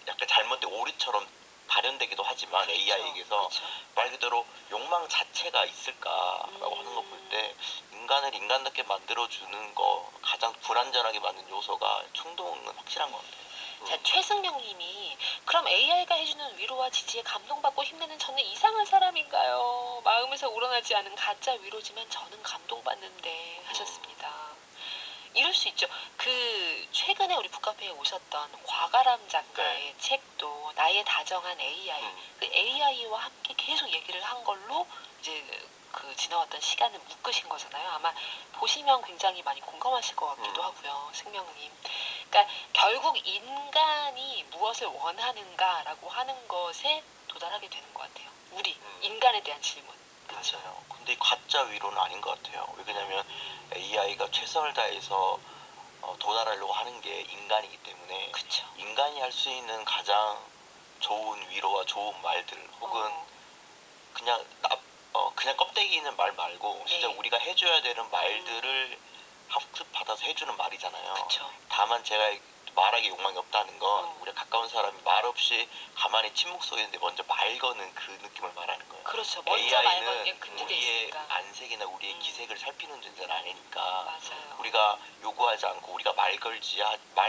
약간 잘못된 오류처럼 발현되기도 하지만 그렇죠. AI에게서 말 그대로 욕망 자체가 있을까라고 하는 거 볼 때 인간을 인간답게 만들어주는 거 가장 불완전하게 만든 요소가 충동은 확실한 것 같아요. 자, 최승명 님이 그럼 AI가 해주는 위로와 지지에 감동받고 힘내는 저는 이상한 사람인가요? 마음에서 우러나지 않은 가짜 위로지만 저는 감동받는데 하셨습니다. 이럴 수 있죠. 최근에 우리 북카페에 오셨던 과가람 작가의 책도 나의 다정한 AI, 그 AI와 함께 계속 얘기를 한 걸로 이제 지나왔던 시간을 묶으신 거잖아요. 아마 보시면 굉장히 많이 공감하실 것 같기도 하고요, 승명님. 그러니까 결국 인간이 무엇을 원하는가라고 하는 것에 도달하게 되는 것 같아요. 우리 인간에 대한 질문. 맞아요. 근데 가짜 위로는 아닌 것 같아요. 왜냐면 AI가 최선을 다해서 도달하려고 하는 게 인간이기 때문에 그쵸. 인간이 할 수 있는 가장 좋은 위로와 좋은 말들 혹은 그냥 껍데기 있는 말 말고 진짜 우리가 해줘야 되는 말들을 학습받아서 해주는 말이잖아요. 그쵸. 다만 제가 말하기 욕망이 없다는 건 우리가 가까운 사람이 말 없이 가만히 침묵 속에 있는데 먼저 말 거는 그 느낌을 말하는 거예요. 그렇죠. 먼저 말 거는 게 AI는 금지돼 우리의 있으니까. 안색이나 우리의 기색을 살피는 존재는 아니니까 맞아요. 우리가 요구하지 않고 우리가 말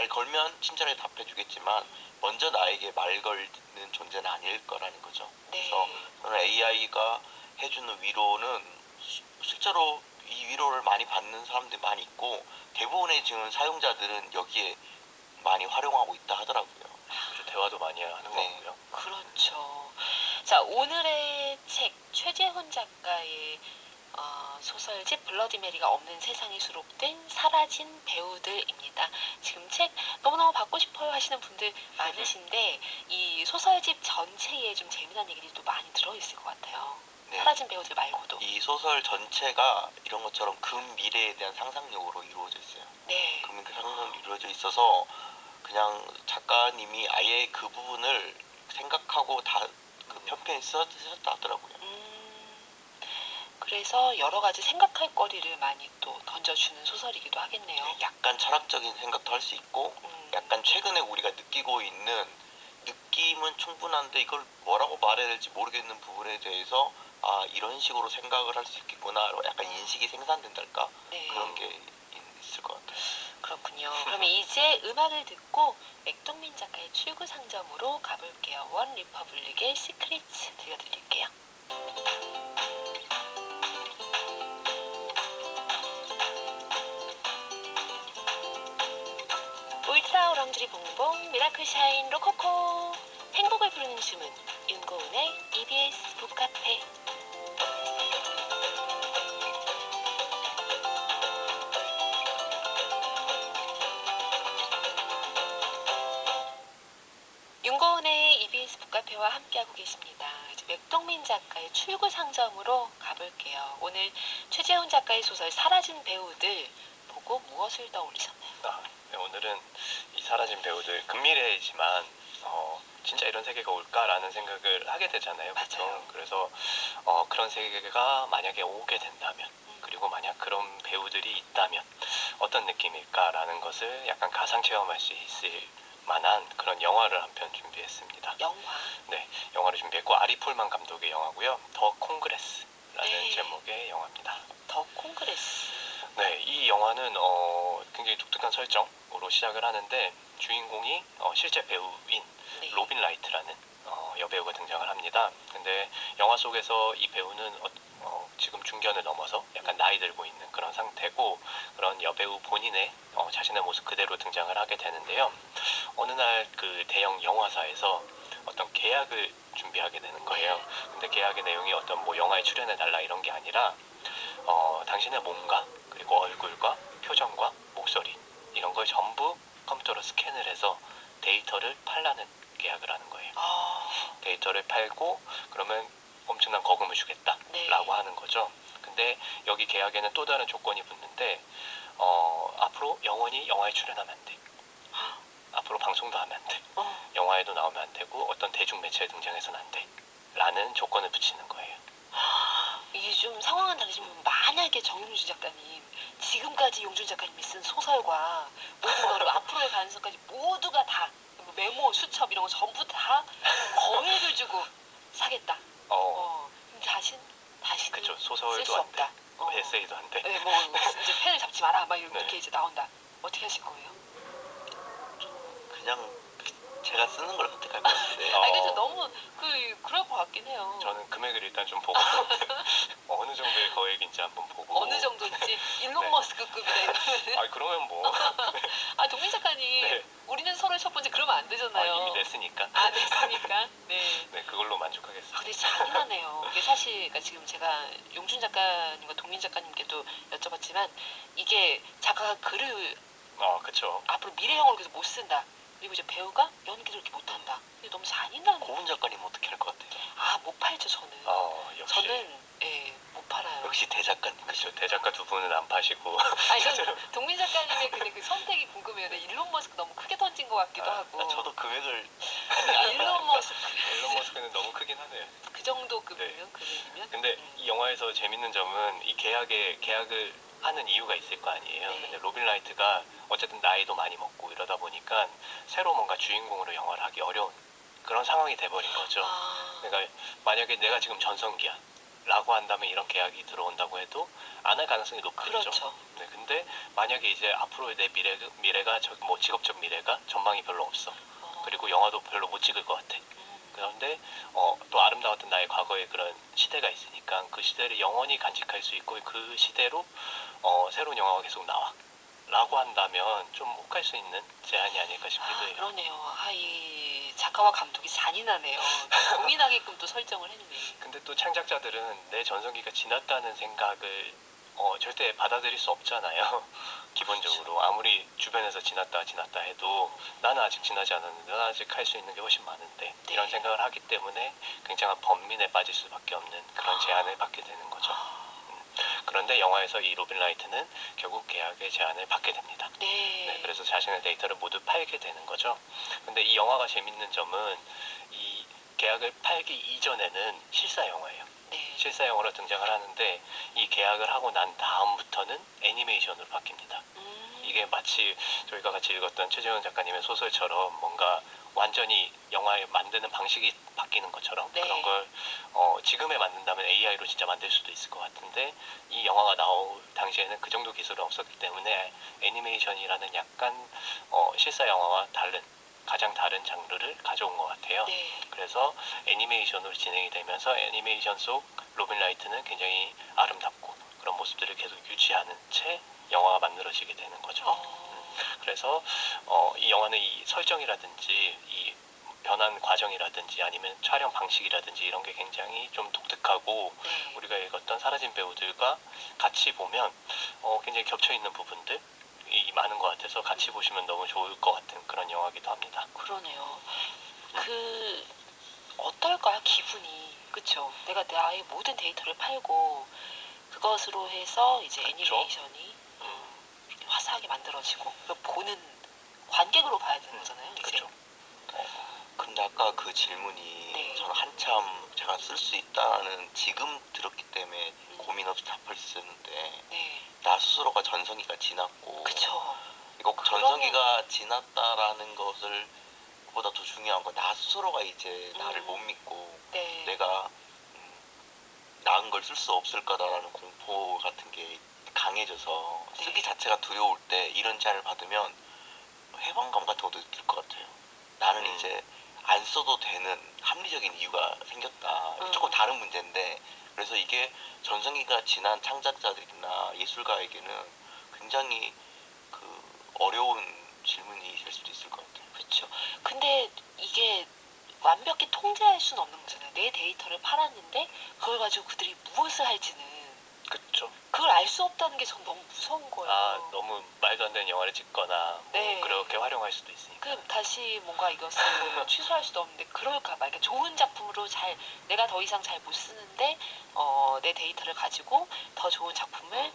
걸면 친절하게 답해주겠지만 먼저 나에게 말 걸는 존재는 아닐 거라는 거죠. 그래서 저는 AI가 해주는 위로는 실제로 이 위로를 많이 받는 사람들이 많이 있고 대부분의 지금 사용자들은 여기에 많이 활용하고 있다 하더라고요. 대화도 많이 하는 거고요. 그렇죠. 자, 오늘의 책 최재훈 작가의 소설집 블러디메리가 없는 세상이 수록된 사라진 배우들입니다. 지금 책 너무너무 받고 싶어요 하시는 분들 많으신데 이 소설집 전체에 좀 재미난 얘기들이 또 많이 들어있을 것 같아요. 사라진 배우들 말고도. 이 소설 전체가 이런 것처럼 근미래에 대한 상상력으로 이루어져 있어요. 상상력으로 이루어져 있어서 그냥 작가님이 아예 그 부분을 생각하고 다 그 편편히 쓰셨다 하더라고요. 그래서 여러 가지 생각할 거리를 많이 또 던져주는 소설이기도 하겠네요. 약간 철학적인 생각도 할 수 있고 약간 최근에 우리가 느끼고 있는 느낌은 충분한데 이걸 뭐라고 말해야 될지 모르겠는 부분에 대해서 이런 식으로 생각을 할 수 있겠구나 약간 인식이 생산된달까 그런 게 있을 것 같아요. 그렇군요. 그러면 이제 음악을 듣고 맥동민 작가의 출구 상점으로 가볼게요. 원 리퍼블릭의 시크릿 들려드릴게요. 울트라 오랑주리 봉봉 미라클 샤인 로코코 행복을 부르는 주문 윤고은의 EBS 북카페. 기자와 함께하고 계십니다. 이제 맥동민 작가의 출구 상점으로 가볼게요. 오늘 최재훈 작가의 소설 사라진 배우들 보고 무엇을 떠올리셨나요? 네, 오늘은 이 사라진 배우들 금미래지만 진짜 이런 세계가 올까라는 생각을 하게 되잖아요. 보통. 맞아요. 그래서 그런 세계가 만약에 오게 된다면 그리고 만약 그런 배우들이 있다면 어떤 느낌일까라는 것을 약간 가상 체험할 수 있을 만한 그런 영화를 한 편 준비했습니다. 영화? 네, 영화를 준비했고 아리 폴만 감독의 영화고요. 더 콩그레스라는 네. 제목의 영화입니다. 더 콩그레스. 네, 이 영화는 굉장히 독특한 설정으로 시작을 하는데 주인공이 실제 배우인 네. 로빈 라이트라는 여배우가 등장을 합니다. 근데 영화 속에서 이 배우는 지금 중견을 넘어서 약간 나이 들고 있는 그런 상태고 그런 여배우 본인의 자신의 모습 그대로 등장을 하게 되는데요. 어느 날 그 대형 영화사에서 어떤 계약을 준비하게 되는 거예요. 근데 계약의 내용이 어떤 뭐 영화에 출연해달라 이런 게 아니라 당신의 몸과 그리고 얼굴과 표정과 목소리 이런 걸 전부 컴퓨터로 스캔을 해서 데이터를 팔라는 계약을 하는 거예요. 데이터를 팔고 그러면 엄청난 거금을 주겠다라고 하는 거죠. 근데 여기 계약에는 또 다른 조건이 붙는데 앞으로 영원히 영화에 출연하면 안 돼. 앞으로 방송도 하면 안 돼. 영화에도 나오면 안 되고 어떤 대중매체에 등장해서는 안 돼. 라는 조건을 붙이는 거예요. 이게 좀 상황은 다르지만 만약에 정용준 작가님 지금까지 용준 작가님이 쓴 소설과 모든 거를 앞으로의 가능성까지 모두가 다 메모, 수첩 이런 거 전부 다 거액을 주고 사겠다. 그럼 다시는 그쵸. 쓸 소설도 수 안 없다. 돼. 에세이도 안 돼. 네, 뭐 이제 펜을 잡지 마라 막 이렇게 네. 이제 나온다. 어떻게 하실 거예요? 그냥 제가 쓰는 걸 선택할 것 같은데. 아니 근데 너무 그럴 것 같긴 해요. 저는 금액을 일단 좀 보고 어느 정도의 거액인지 한번 보고 어느 정도인지 일론 네. 머스크급이다 이러면은. 그러면 뭐 동민 작가님 네. 우리는 서로의 첫 번째 그러면 안 되잖아요. 이미 냈으니까 냈으니까. 네. 네, 그걸로 만족하겠습니다. 근데 잔인하네요. 이게 사실 그러니까 지금 제가 용준 작가님과 동민 작가님께도 여쭤봤지만 이게 작가가 글을 그쵸. 앞으로 미래형으로 계속 못 쓴다. 그리고 이제 배우가 연기를 이렇게 못한다. 이게 너무 잔인한. 고은 작가님 어떻게 할 것 같아요? 못 팔죠 저는. 역시 저는 못 팔아요. 역시 대작가님. 그쵸. 대작가 두 분은 안 파시고 아니 전 동민 작가님의 근데 그 선택이 궁금해요. 근데 일론 머스크 너무 크게 던진 것 같기도 하고. 저도 금액을 일론 머스크. 일론 머스크는 너무 크긴 하네요. 그 정도 급이면 금액이면. 근데 이 영화에서 재밌는 점은 이 계약을 하는 이유가 있을 거 아니에요. 네. 근데 로빈 라이트가 어쨌든 나이도 많이 먹고 이러다 보니까 새로 뭔가 주인공으로 영화를 하기 어려운 그런 상황이 돼버린 거죠. 그러니까 만약에 내가 지금 전성기야 라고 한다면 이런 계약이 들어온다고 해도 안 할 가능성이 높겠죠. 그렇죠. 네, 근데 만약에 이제 앞으로의 내 미래가 뭐 직업적 미래가 전망이 별로 없어. 그리고 영화도 별로 못 찍을 것 같아. 그런데 또 아름다웠던 나의 과거의 그런 시대가 있으니까 그 시대를 영원히 간직할 수 있고 그 시대로 새로운 영화가 계속 나와 라고 한다면 좀 혹할 수 있는 제안이 아닐까 싶기도 해요. 그러네요. 이 작가와 감독이 잔인하네요. 고민하게끔 또 설정을 했네. 근데 또 창작자들은 내 전성기가 지났다는 생각을 절대 받아들일 수 없잖아요. 기본적으로 아무리 주변에서 지났다 해도 나는 아직 지나지 않았는데 나는 아직 할 수 있는 게 훨씬 많은데 이런 생각을 하기 때문에 굉장한 번민에 빠질 수밖에 없는 그런 제안을 받게 되는 거죠. 그런데 영화에서 이 로빈 라이트는 결국 계약의 제안을 받게 됩니다. 네. 그래서 자신의 데이터를 모두 팔게 되는 거죠. 근데 이 영화가 재밌는 점은 이 계약을 팔기 이전에는 실사 영화예요. 네. 실사 영화로 등장을 하는데 이 계약을 하고 난 다음부터는 애니메이션으로 바뀝니다. 이게 마치 저희가 같이 읽었던 최재훈 작가님의 소설처럼 뭔가 완전히 영화에 만드는 방식이 바뀌는 것처럼 네. 그런 걸 지금에 만든다면 AI로 진짜 만들 수도 있을 것 같은데 이 영화가 나올 당시에는 그 정도 기술은 없었기 때문에 애니메이션이라는 약간 실사 영화와 가장 다른 장르를 가져온 것 같아요. 네. 그래서 애니메이션으로 진행이 되면서 애니메이션 속 로빈 라이트는 굉장히 아름답고 그런 모습들을 계속 유지하는 채 영화가 만들어지게 되는 거죠. 그래서 이 영화는 이 설정이라든지 이 변환 과정이라든지 아니면 촬영 방식이라든지 이런 게 굉장히 좀 독특하고 우리가 읽었던 사라진 배우들과 같이 보면 굉장히 겹쳐있는 부분들이 많은 것 같아서 같이 보시면 너무 좋을 것 같은 그런 영화이기도 합니다. 그러네요. 어떨까요? 기분이. 그쵸? 내가 나의 모든 데이터를 팔고 그것으로 해서 이제 그쵸? 애니메이션이 이렇게 화사하게 만들어지고 그걸 보는 관객으로 봐야 되는 거잖아요. 이제. 그쵸. 근데 아까 그 질문이 네. 저는 한참 제가 쓸 수 있다는 지금 들었기 때문에 고민 없이 답할 수 있었는데 네. 나 스스로가 전성기가 지났고 그쵸. 이거 그러면- 전성기가 지났다라는 것을 보다 더 중요한 건 나 스스로가 이제 나를 못 믿고 네. 내가 나은 걸 쓸 수 없을 거다라는 공포 같은 게 강해져서 네. 쓰기 자체가 두려울 때 이런 제안을 받으면 해방감 같은 것도 느낄 것 같아요. 나는 이제 안 써도 되는 합리적인 이유가 생겼다. 이게 조금 다른 문제인데 그래서 이게 전성기가 지난 창작자들이나 예술가에게는 굉장히 그 어려운 질문이 될 수도 있을 것 같아요. 그쵸. 근데 이게 완벽히 통제할 수는 없는 거잖아요. 내 데이터를 팔았는데 그걸 가지고 그들이 무엇을 할지는 그쵸. 그걸 알 수 없다는 게 전 너무 무서운 거예요. 아, 너무 말도 안 되는 영화를 찍거나 네. 뭐 그렇게 활용할 수도 있으니까. 그럼 다시 뭔가 이것을 취소할 수도 없는데 그럴까 봐. 그러니까 좋은 작품으로 내가 더 이상 잘 못 쓰는데 내 데이터를 가지고 더 좋은 작품을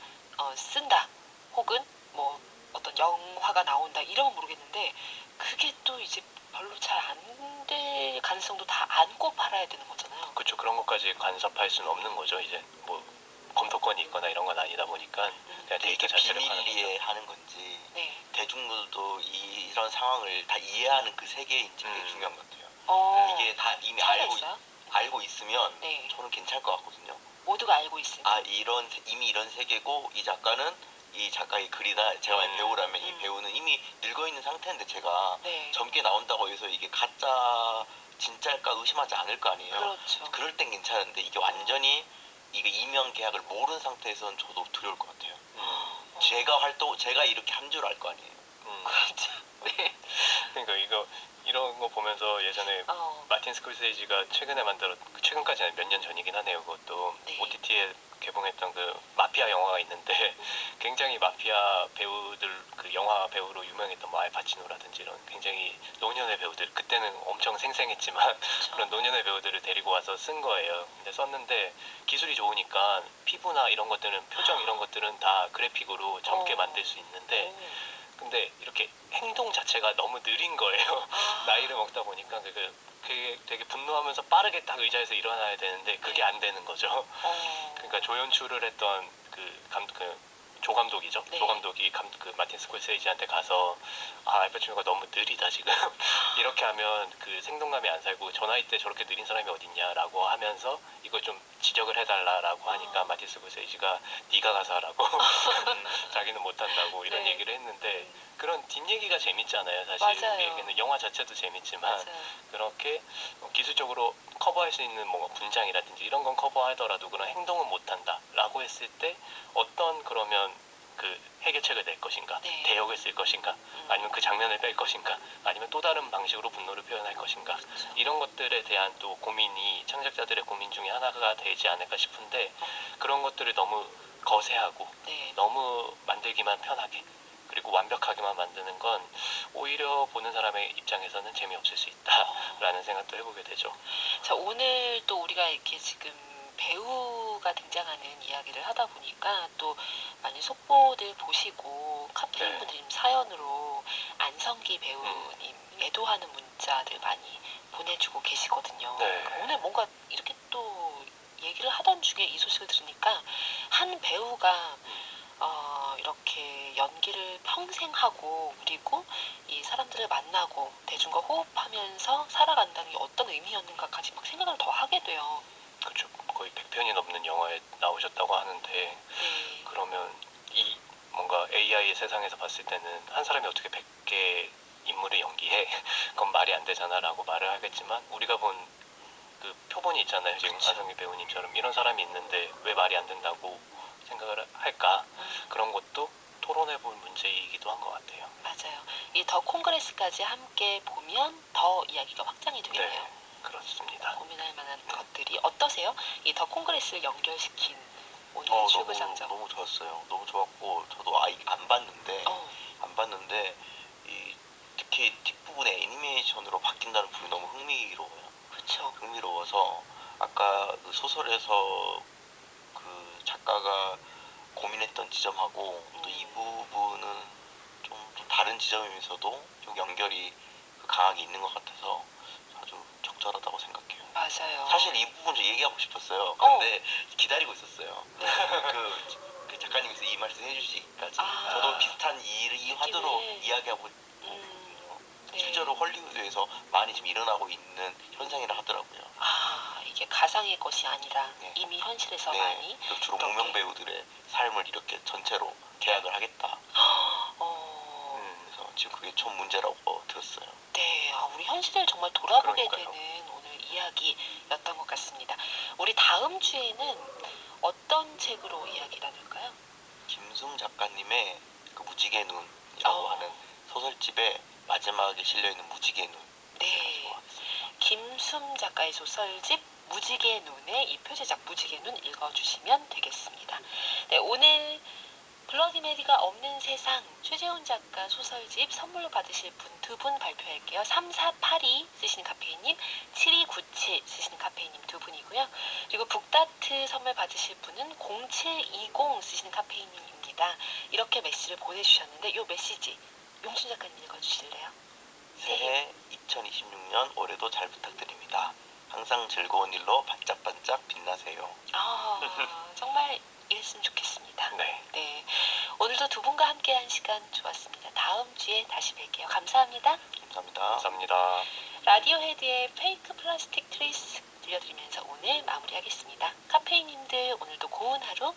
쓴다. 혹은 뭐 어떤 영화가 나온다. 이러면 모르겠는데 그게 또 이제 별로 잘 안 될 가능성도 다 안고 팔아야 되는 거잖아요. 그쵸. 그런 것까지 간섭할 수는 없는 거죠. 이제 뭐 검토권이 있거나 이런 건 아니다 보니까 그냥 근데 데이터 이게 자체를 파는 거죠. 비밀리에 하는 건지 네. 대중들도 이런 상황을 다 이해하는 그 세계인지 그게 중요한 것 같아요. 이게 다 이미 차이가 있어요? 알고 있으면 네. 저는 괜찮을 것 같거든요. 모두가 알고 있으니. 아 이미 이런 세계고 이 작가는 이 작가의 글이다. 제가 만약 배우라면 이 배우는 이미 늙어 있는 상태인데 제가 네. 젊게 나온다고 해서 이게 가짜 진짜일까 의심하지 않을 거 아니에요. 그렇죠. 그럴 땐 괜찮은데 이게 완전히 이게 이명 계약을 모르는 상태에서는 저도 두려울 것 같아요. 제가 이렇게 한 줄 알 거 아니에요. 그렇죠. 네. 그러니까 이런 거 보면서 예전에 마틴 스콜세이지가 최근까지 아니라 몇 년 전이긴 하네요. 그것도 네. OTT에 개봉했던 그 마피아 영화가 있는데 굉장히 마피아 배우들 그 영화 배우로 유명했던 뭐 알파치노라든지 이런 굉장히 노년의 배우들 그때는 엄청 생생했지만 그런 노년의 배우들을 데리고 와서 쓴 거예요. 근데 썼는데 기술이 좋으니까 피부나 이런 것들은 표정 이런 것들은 다 그래픽으로 젊게 만들 수 있는데 근데 이렇게 행동 자체가 너무 느린 거예요. 나이를 먹다 보니까 그게 되게 분노하면서 빠르게 딱 의자에서 일어나야 되는데 그게 안 되는 거죠. 그러니까 조연출을 했던 조 감독이죠. 네. 조 감독이 그 마틴 스콜세이지한테 가서 알파치노가 너무 느리다 지금 이렇게 하면 그 생동감이 안 살고 저 나이 때 저렇게 느린 사람이 어딨냐라고 하면서 이걸 좀 지적을 해달라라고 하니까 마틴 스콜세이지가 네가 가서 하라고 자기는 못한다고 이런 네. 얘기를 했는데 그런 뒷얘기가 재밌잖아요. 사실 맞아요. 우리에게는 영화 자체도 재밌지만 맞아요. 그렇게 기술적으로 커버할 수 있는 뭐 분장이라든지 이런 건 커버하더라도 그런 행동은 못한다라고 했을 때 어떤 그러면 그 해결책을 낼 것인가, 네. 대역을 쓸 것인가, 아니면 그 장면을 뺄 것인가, 아니면 또 다른 방식으로 분노를 표현할 것인가, 그렇죠. 이런 것들에 대한 또 고민이 창작자들의 고민 중에 하나가 되지 않을까 싶은데 그런 것들을 너무 거세하고 네. 너무 만들기만 편하게 그리고 완벽하게만 만드는 건 오히려 보는 사람의 입장에서는 재미없을 수 있다라는 생각도 해보게 되죠. 자, 오늘 또 우리가 이렇게 지금 배우가 등장하는 이야기를 하다 보니까 또 많이 속보들 보시고 카페인 분들님 사연으로 안성기 배우님 애도하는 문자들 많이 보내주고 계시거든요. 네. 오늘 뭔가 이렇게 또 얘기를 하던 중에 이 소식을 들으니까 한 배우가 이렇게 연기를 평생 하고 그리고 이 사람들을 만나고 대중과 호흡하면서 살아간다는 게 어떤 의미였는가까지 막 생각을 더 하게 돼요. 그렇죠. 거의 100편이 넘는 영화에 나오셨다고 하는데 네. 그러면 이 뭔가 AI의 세상에서 봤을 때는 한 사람이 어떻게 100개 인물을 연기해? 그건 말이 안 되잖아라고 말을 하겠지만 우리가 본 그 표본이 있잖아요. 지금 그쵸. 안성기 배우님처럼 이런 사람이 있는데 왜 말이 안 된다고 생각을 할까? 그런 것도 토론해볼 문제이기도 한 것 같아요. 맞아요. 이 더 콩그레스까지 함께 보면 더 이야기가 확장이 되겠네요. 네, 그렇습니다. 고민할 만한 것들이 어떠세요? 이 더 콩그레스를 연결시킨 오늘 출구상점. 너무 좋았어요. 너무 좋았고 저도 안 봤는데 이 특히 뒷부분에 애니메이션으로 바뀐다는 부분이 너무 흥미로워요. 그쵸. 흥미로워서 아까 그 소설에서 그 작가가 고민했던 지점하고 또 이 부분은 좀 다른 지점이면서도 좀 연결이 강하게 있는 것 같아서 아주 적절하다고 생각해요. 맞아요. 사실 이 부분 좀 얘기하고 싶었어요. 근데 기다리고 있었어요. 네. 그 작가님께서 이 말씀 해주시기까지. 아. 저도 비슷한 이 화두로 느낌을. 이야기하고 네. 실제로 헐리우드에서 많이 지금 일어나고 있는 현상이라 하더라고요. 아, 이게 가상의 것이 아니라 네. 이미 현실에서 네, 많이 그 주로 그렇게. 무명 배우들의 삶을 이렇게 전체로 계약을 하겠다. 그래서 지금 그게 좀 문제라고 들었어요. 네, 우리 현실을 정말 돌아보게 그러니까요. 되는 오늘 이야기였던 것 같습니다. 우리 다음 주에는 어떤 책으로 이야기 나눌까요? 김숨 작가님의 그 무지개 눈이라고 하는 소설집에 마지막에 실려있는 무지개 눈 네. 가지고 가겠습니다. 김숨 작가의 소설집 무지개 눈의 이 표제작 무지개 눈 읽어주시면 되겠습니다. 네, 오늘 블러디 메리가 없는 세상 최재훈 작가 소설집 선물로 받으실 분 두 분 발표할게요. 3482 쓰시는 카페이님, 7297 쓰시는 카페이님 두 분이고요. 그리고 북다트 선물 받으실 분은 0720 쓰시는 카페이님입니다. 이렇게 메시지를 보내주셨는데 이 메시지 용춘 작가님 읽어주실래요? 새해 2026년 올해도 잘 부탁드립니다. 항상 즐거운 일로 반짝반짝 빛나세요. 정말 이랬으면 좋겠습니다. 네. 네. 오늘도 두 분과 함께한 시간 좋았습니다. 다음 주에 다시 뵐게요. 감사합니다. 감사합니다. 감사합니다. 라디오헤드의 페이크 플라스틱 트리스 들려드리면서 오늘 마무리하겠습니다. 카페인님들 오늘도 고운 하루